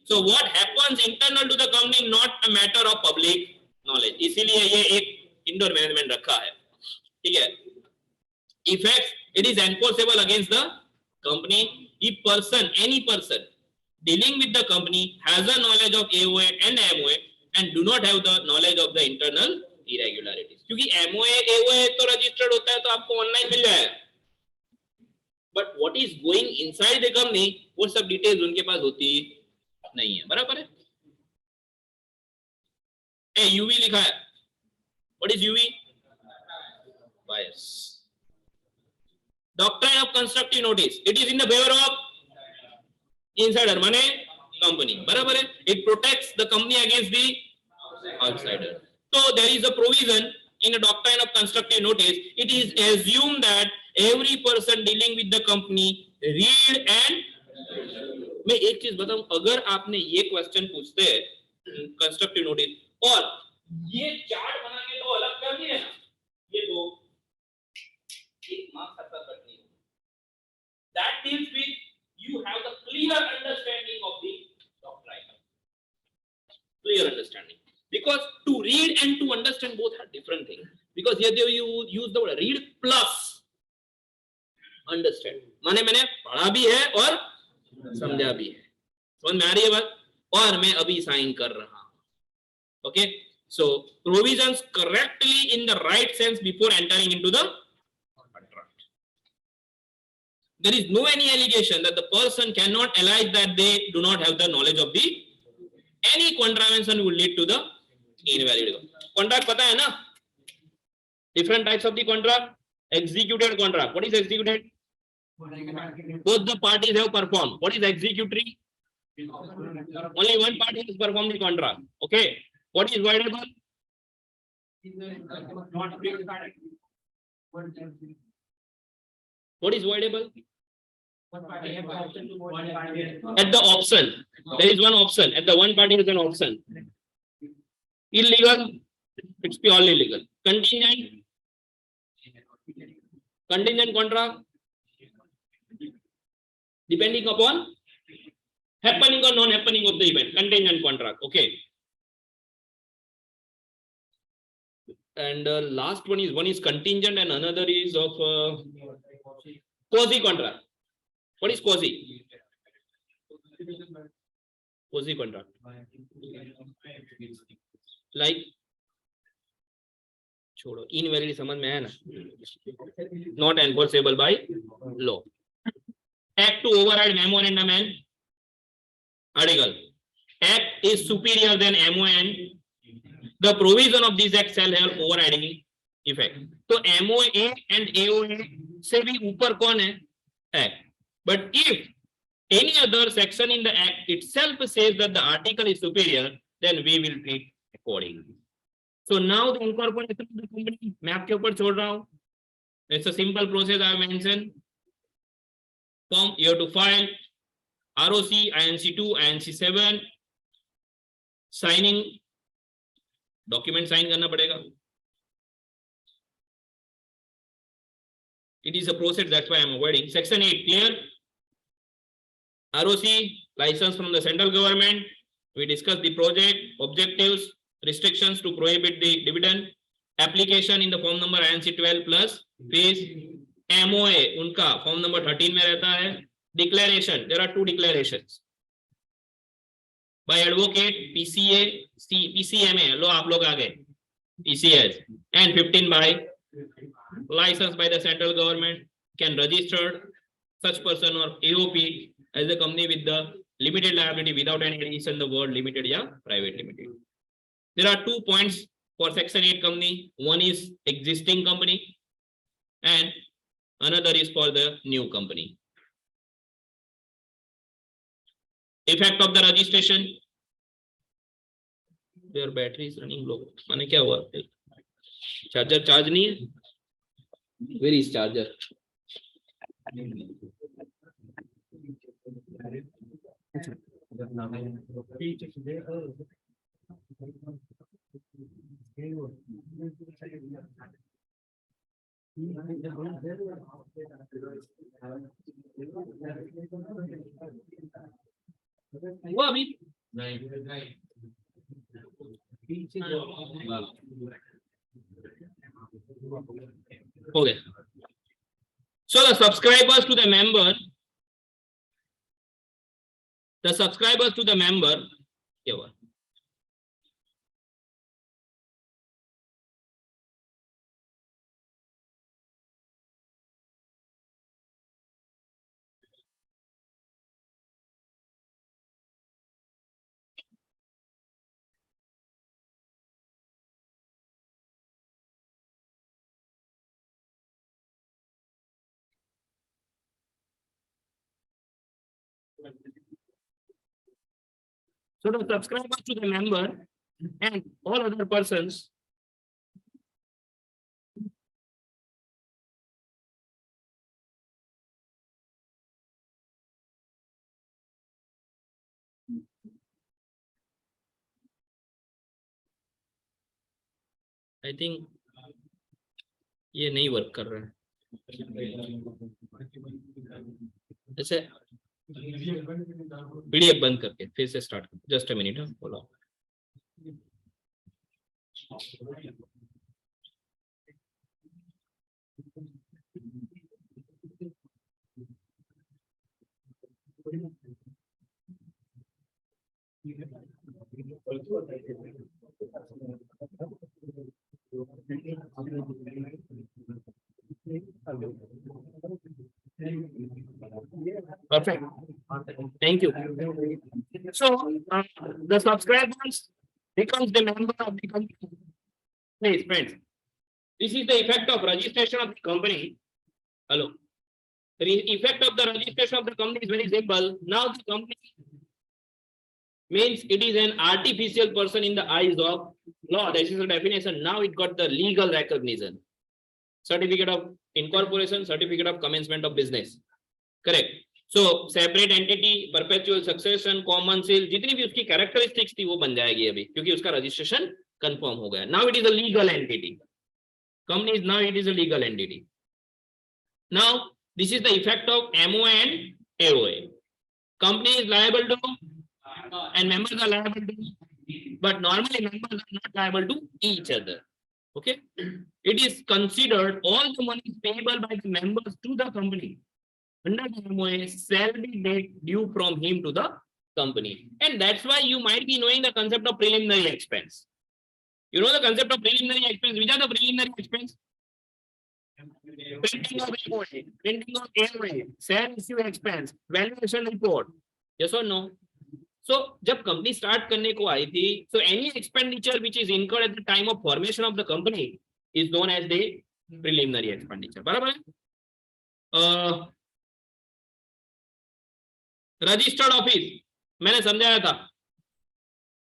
So what happens internal to the company not a matter of public knowledge. इसीलिए ये एक indoor management रखा है, ठीक है. Effects, it is enforceable against the company if any person dealing with the company has a knowledge of AOA and MOA and do not have the knowledge of the internal irregularities. क्योंकि MOA AOA तो registered होता है तो आपको online मिल जाएगा, but what is going inside the company वो सब details उनके पास होती नहीं है, बराबर है. यूवी लिखा है, what is UV? Bias. Doctrine of constructive notice, it is in the favour of insider माने कंपनी, बराबर है. It protects the company against the outsider. So there is a provision in a doctrine of constructive notice. It is assumed that every person dealing with the company read and. मैं एक चीज बताऊं, अगर आपने ये question पूछते हैं constructive notice और ये चार्ट बना के तो अलग कर दिए ना, ये दो एक मार्क्स आपका कट नहीं होगा. That deals with you have the clear understanding of the doctrine. Clear understanding. Because to read and to understand both are different things. Because here you use the word read plus understand. माने मैंने पढ़ा भी है और समझा भी है, समझ में आ रही है बात, और मैं अभी साइन कर रहा हूं. Okay, so provisions correctly in the right sense before entering into the contract. There is no any allegation that the person cannot allege that they do not have the knowledge of the any contravention will lead to the invalid contract. पता है ना, different types of the contract. Executed contract, what is executed? Both the parties have performed. What is executory? Only one party has performed the contract. Okay. What is voidable? What is voidable? At the option. There is one option. At the one party is an option. Illegal. It's purely legal. Contingent. Contingent contract. Depending upon happening or non-happening of the event, contingent contract. Okay. And last one is contingent and another is of quasi contract. What is quasi? Quasi contract. Like छोड़ो invalid समझ में है ना, not enforceable by law. Act to override memorandum and article. Act is superior than MON. The provision of this act shall have overriding effect. तो MOA and AOA से भी ऊपर कौन है? Act. But if any other section in the act itself says that the article is superior, then we will treat accordingly. So now the incorporation of the company, मैं आपके ऊपर छोड़ रहा हूँ. It's a simple process I have mentioned. Form, you have to file ROC, INC2, INC7, signing, document sign करना पड़ेगा. It is a process, that's why I am avoiding. Section 8, clear? ROC, license from the central government. We discussed the project, objectives, restrictions to prohibit the dividend. Application in the form number INC12 plus fees. MOA उनका form number 13 में रहता है. Declaration, there are two declarations. By advocate, PCA, PCMA, लो आप लोग आ गए. PCS and 15 by license by the central government can register such person or AOP as a company with the limited liability without any addition the word limited या private limited. There are 2 points for section 8 company. One is existing company and another is for the new company. Effect of the registration. Their battery is running low. माने क्या हुआ? Charger charge नहीं है? Where is charger? वो अभी okay. So the subscribers to the member, क्या हुआ? So the subscribers to the member and all other persons I think ये नहीं वर्क कर रहा है. ऐसे पीडीएफ बंद करके फिर से स्टार्ट कर. जस्ट अ मिनट, बोलो. Perfect. Thank you. So the subscribers becomes the member of the company. Please, friends. This is the effect of registration of the company. Hello. The effect of the registration of the company is very simple. Now the company means it is an artificial person in the eyes of law. This is the definition. Now it got the legal recognition. Certificate of incorporation, certificate of commencement of business. Correct. So separate entity, perpetual succession, common seal, जितनी भी उसकी characteristics थी वो बन जाएगी अभी, क्योंकि उसका registration confirm हो गया. Now it is a legal entity. Company is now it is a legal entity. Now this is the effect of MOA and AOA. Company is liable to and members are liable to, but normally members are not liable to each other. Okay, it is considered all the money payable by the members to the company under the MOA shall be due from him to the company. And that's why you might be knowing the concept of preliminary expense. You know the concept of preliminary expense. Which are the preliminary expense? Printing of MOA, printing of AOA, share issue expense, valuation report. Yes or no? So जब company start करने को आई थी, so any expenditure which is incurred at the time of formation of the company is known as the preliminary expenditure. बराबर है? Registered office मैंने समझाया था.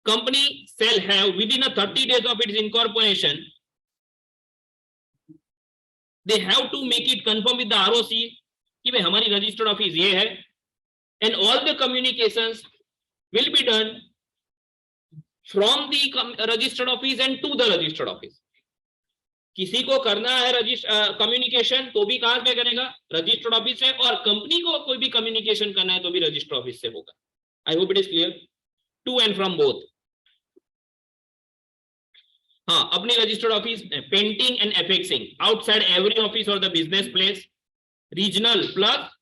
Company shall have within a 30 days of its incorporation, they have to make it confirm with the ROC कि भाई हमारी registered office ये है, and all the communications will be done from the registered office and to the registered office. किसी को करना है communication तो भी कहां पे करेगा? रजिस्टर्ड ऑफिस से. और कंपनी को कोई भी कम्युनिकेशन करना है तो भी रजिस्टर्ड ऑफिस से होगा. I hope it is clear. To and from both. हाँ, अपनी registered office painting and affixing outside every office और the business place, regional plus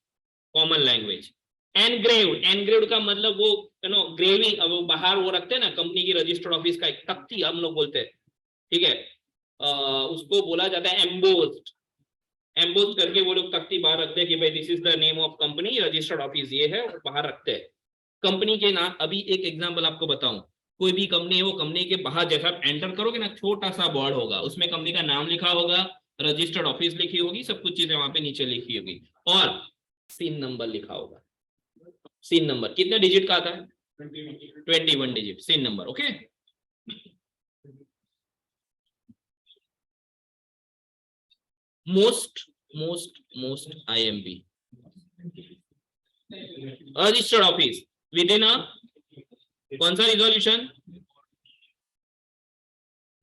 common language. Engraved, engraved का मतलब वो ग्रेविंग, वो बाहर वो रखते हैं ना कंपनी की रजिस्टर्ड ऑफिस का एक तख्ती हम लोग बोलते हैं, ठीक है, उसको बोला जाता है एम्बोस्ड. एम्बोस्ड करके वो लोग तख्ती बाहर रखते हैं कि भाई this is the name of company, registered office ये है, और बाहर रखते हैं कंपनी के नाम. अभी एक एग्जांपल आपको बताऊं, कोई भी कंपनी है, वो कंपनी के बाहर जैसा आप एंटर करोगे ना, छोटा सा बोर्ड होगा, उसमें कंपनी का नाम लिखा होगा, रजिस्टर्ड ऑफिस लिखी होगी, सब कुछ चीजें वहां पे नीचे लिखी होगी, और सीन नंबर लिखा होगा. सीन नंबर कितने डिजिट का आता है? 21 digit CIN number. Okay, most IMP registered office within a कौन सा रिजोल्यूशन?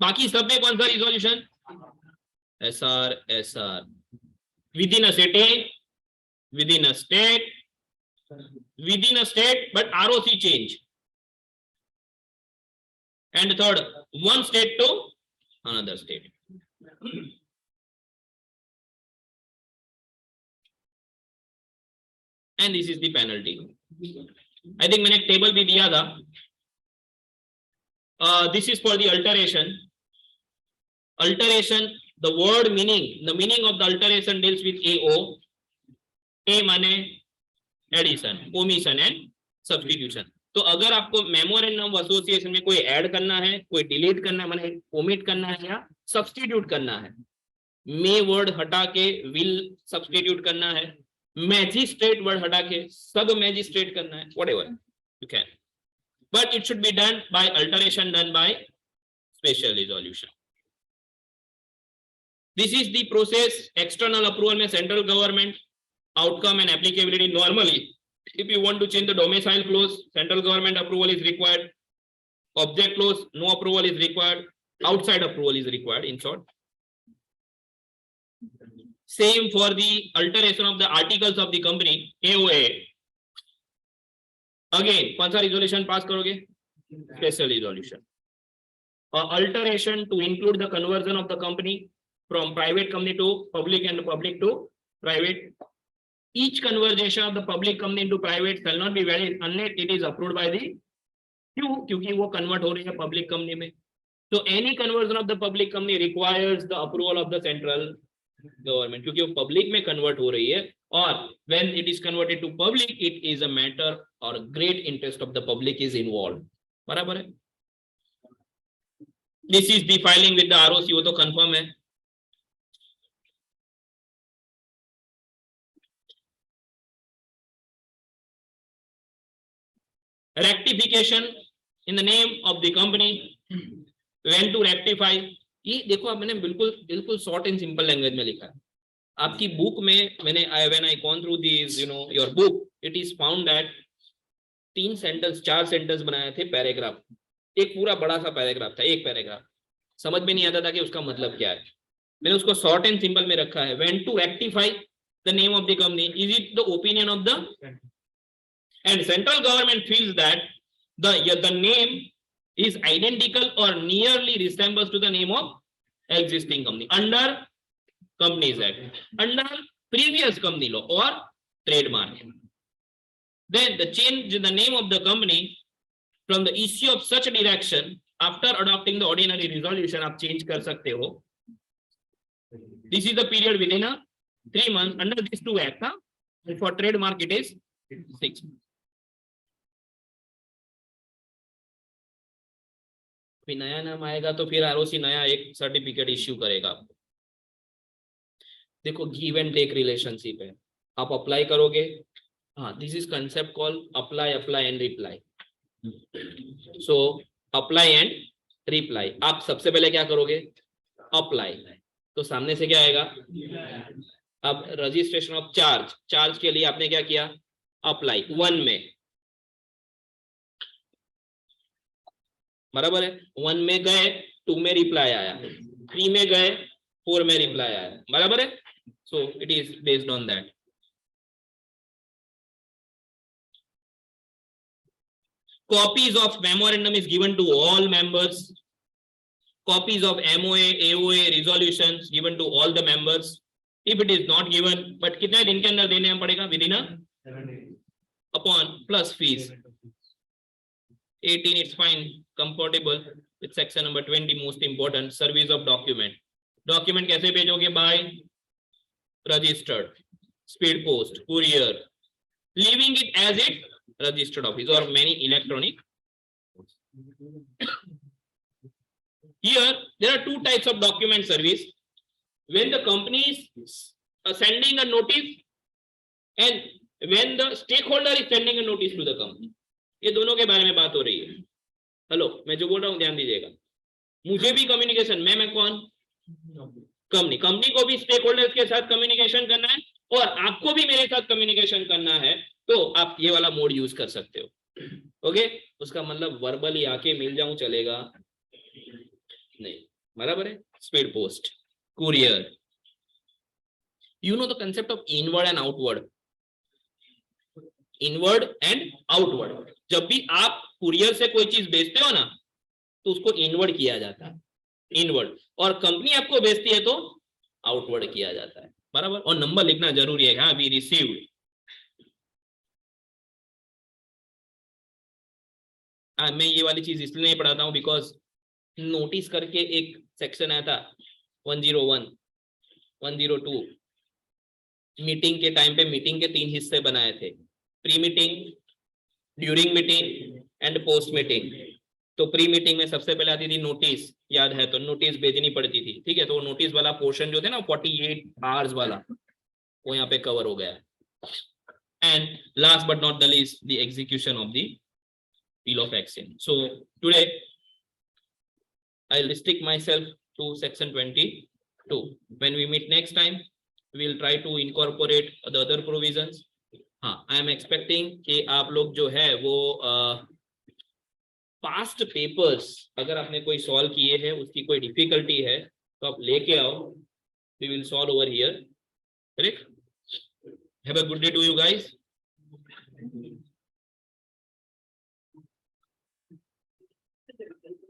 बाकी सब में कौन सा resolution? SR. within a city, within a state but ROC change. And third, one state to another state. And this is the penalty. I think मैंने एक table भी दिया था. This is for the alteration. Alteration, the word meaning, the meaning of the alteration deals with AO. A माने addition, omission and substitution. तो अगर आपको memorandum of association में कोई ऐड करना है, कोई डिलीट करना है, माने ओमिट करना है या सब्स्टिट्यूट करना है, मे वर्ड हटा के विल सब्स्टिट्यूट करना है, मैजिस्ट्रेट वर्ड हटा के सब मैजिस्ट्रेट करना है, whatever you can, but it should be done by alteration done by special resolution. This is the process. External approval में central government, outcome and applicability. Normally if you want to change the domicile clause, central government approval is required. Object clause, no approval is required. Outside approval is required, in short. Same for the alteration of the articles of the company, AOA. Again कौन सा resolution pass करोगे? Special resolution. Alteration to include the conversion of the company from private company to public and public to private. Each conversion of the public company into private shall not be valid unless it is approved by the क्योंकि वो convert हो रही है public company में. So any conversion of the public company requires the approval of the central government, क्योंकि वो public में convert हो रही है, और when it is converted to public, it is a matter or great interest of the public is involved. बराबर है. This is the filing with the ROC, वो तो confirm है. Rectification in the name of the company. When to rectify, ये देखो अब मैंने बिल्कुल शॉर्ट एंड सिंपल लैंग्वेज में लिखा है. आपकी बुक में मैंने when I gone through these your book, it is found that 4 sentence बनाए थे पैराग्राफ. एक पूरा बड़ा सा पैराग्राफ था, एक पैराग्राफ समझ में नहीं आता था कि उसका मतलब क्या है. मैंने उसको शॉर्ट एंड सिंपल में रखा है. When to rectify the name of the company, is it the opinion of the and central government feels that the name is identical or nearly resembles to the name of existing company under Companies Act, under previous company law or trademark. Then the change in the name of the company from the issue of such direction after adopting the ordinary resolution आप change कर सकते हो. This is the period within a 3 months under these two acts. For trademark it is 6 months. फिर नया नाम आएगा तो फिर आरओसी नया एक सर्टिफिकेट इश्यू करेगा आपको. देखो गिव एंड टेक रिलेशनशिप है, आप अप्लाई करोगे. हाँ, this is concept call apply and reply. So apply and reply. आप सबसे पहले क्या करोगे? अप्लाई. तो सामने से क्या आएगा? अब रजिस्ट्रेशन ऑफ चार्ज के लिए आपने क्या किया? अप्लाई 1 में, बराबर है. 1 में गए, 2 में रिप्लाई आया, 3 में गए, 4 में रिप्लाई आया, बराबर है. So it is based on that. Copies of memorandum is given to all members. Copies of MOA, AOA, resolutions given to all the members. If it is not given, but कितने दिन के अंदर देने पड़ेगा? Within a 7 days. Upon plus fees. 18, it's fine, comfortable with section number 20. Most important, service of document. Document कैसे भेजोगे? By registered, speed post, courier, leaving it as it registered office or many electronic. Here there are two types of document service. When the company is sending a notice and when the stakeholder is sending a notice to the company. ये दोनों के बारे में बात हो रही है. Hello, मैं जो बोल रहा हूँ ध्यान दीजिएगा. मुझे भी कम्युनिकेशन, मैं कौन? कंपनी को भी स्टेक होल्डर्स के साथ कम्युनिकेशन करना है और आपको भी मेरे साथ कम्युनिकेशन करना है. तो आप ये वाला मोड यूज कर सकते हो. ओके, उसका मतलब वर्बली आके मिल जाऊं चलेगा नहीं, बराबर है. Speed post, courier. You know the concept of inward and outward. Inward and outward. जब भी आप कुरियर से कोई चीज भेजते हो ना तो उसको इनवर्ड किया जाता है, इनवर्ड. और कंपनी आपको भेजती है तो आउटवर्ड किया जाता है, बराबर. और नंबर लिखना जरूरी है. हाँ, वी रिसीव्ड. मैं ये वाली चीज इसलिए नहीं पढ़ाता हूँ बिकॉज नोटिस करके एक सेक्शन आया था 101, 102. मीटिंग के टाइम पे मीटिंग के 3 हिस्से बनाए थे. Pre meeting, during meeting and post meeting. तो प्री मीटिंग में सबसे पहले आती थी नोटिस, याद है तो नोटिस भेजनी पड़ती थी. ठीक है, तो नोटिस वाला पोर्शन जो थे ना 48 आवर्स वाला, वो यहाँ पे कवर हो गया. And last but not the least, the execution of the deal of action. So today I'll restrict myself to section 22. When we meet next time, we will try to incorporate the other provisions. हाँ, I am expecting कि आप लोग जो है वो past papers अगर आपने कोई solve किए हैं, उसकी कोई difficulty है तो आप लेके आओ. We will solve over here. Correct? Have a good day to you guys.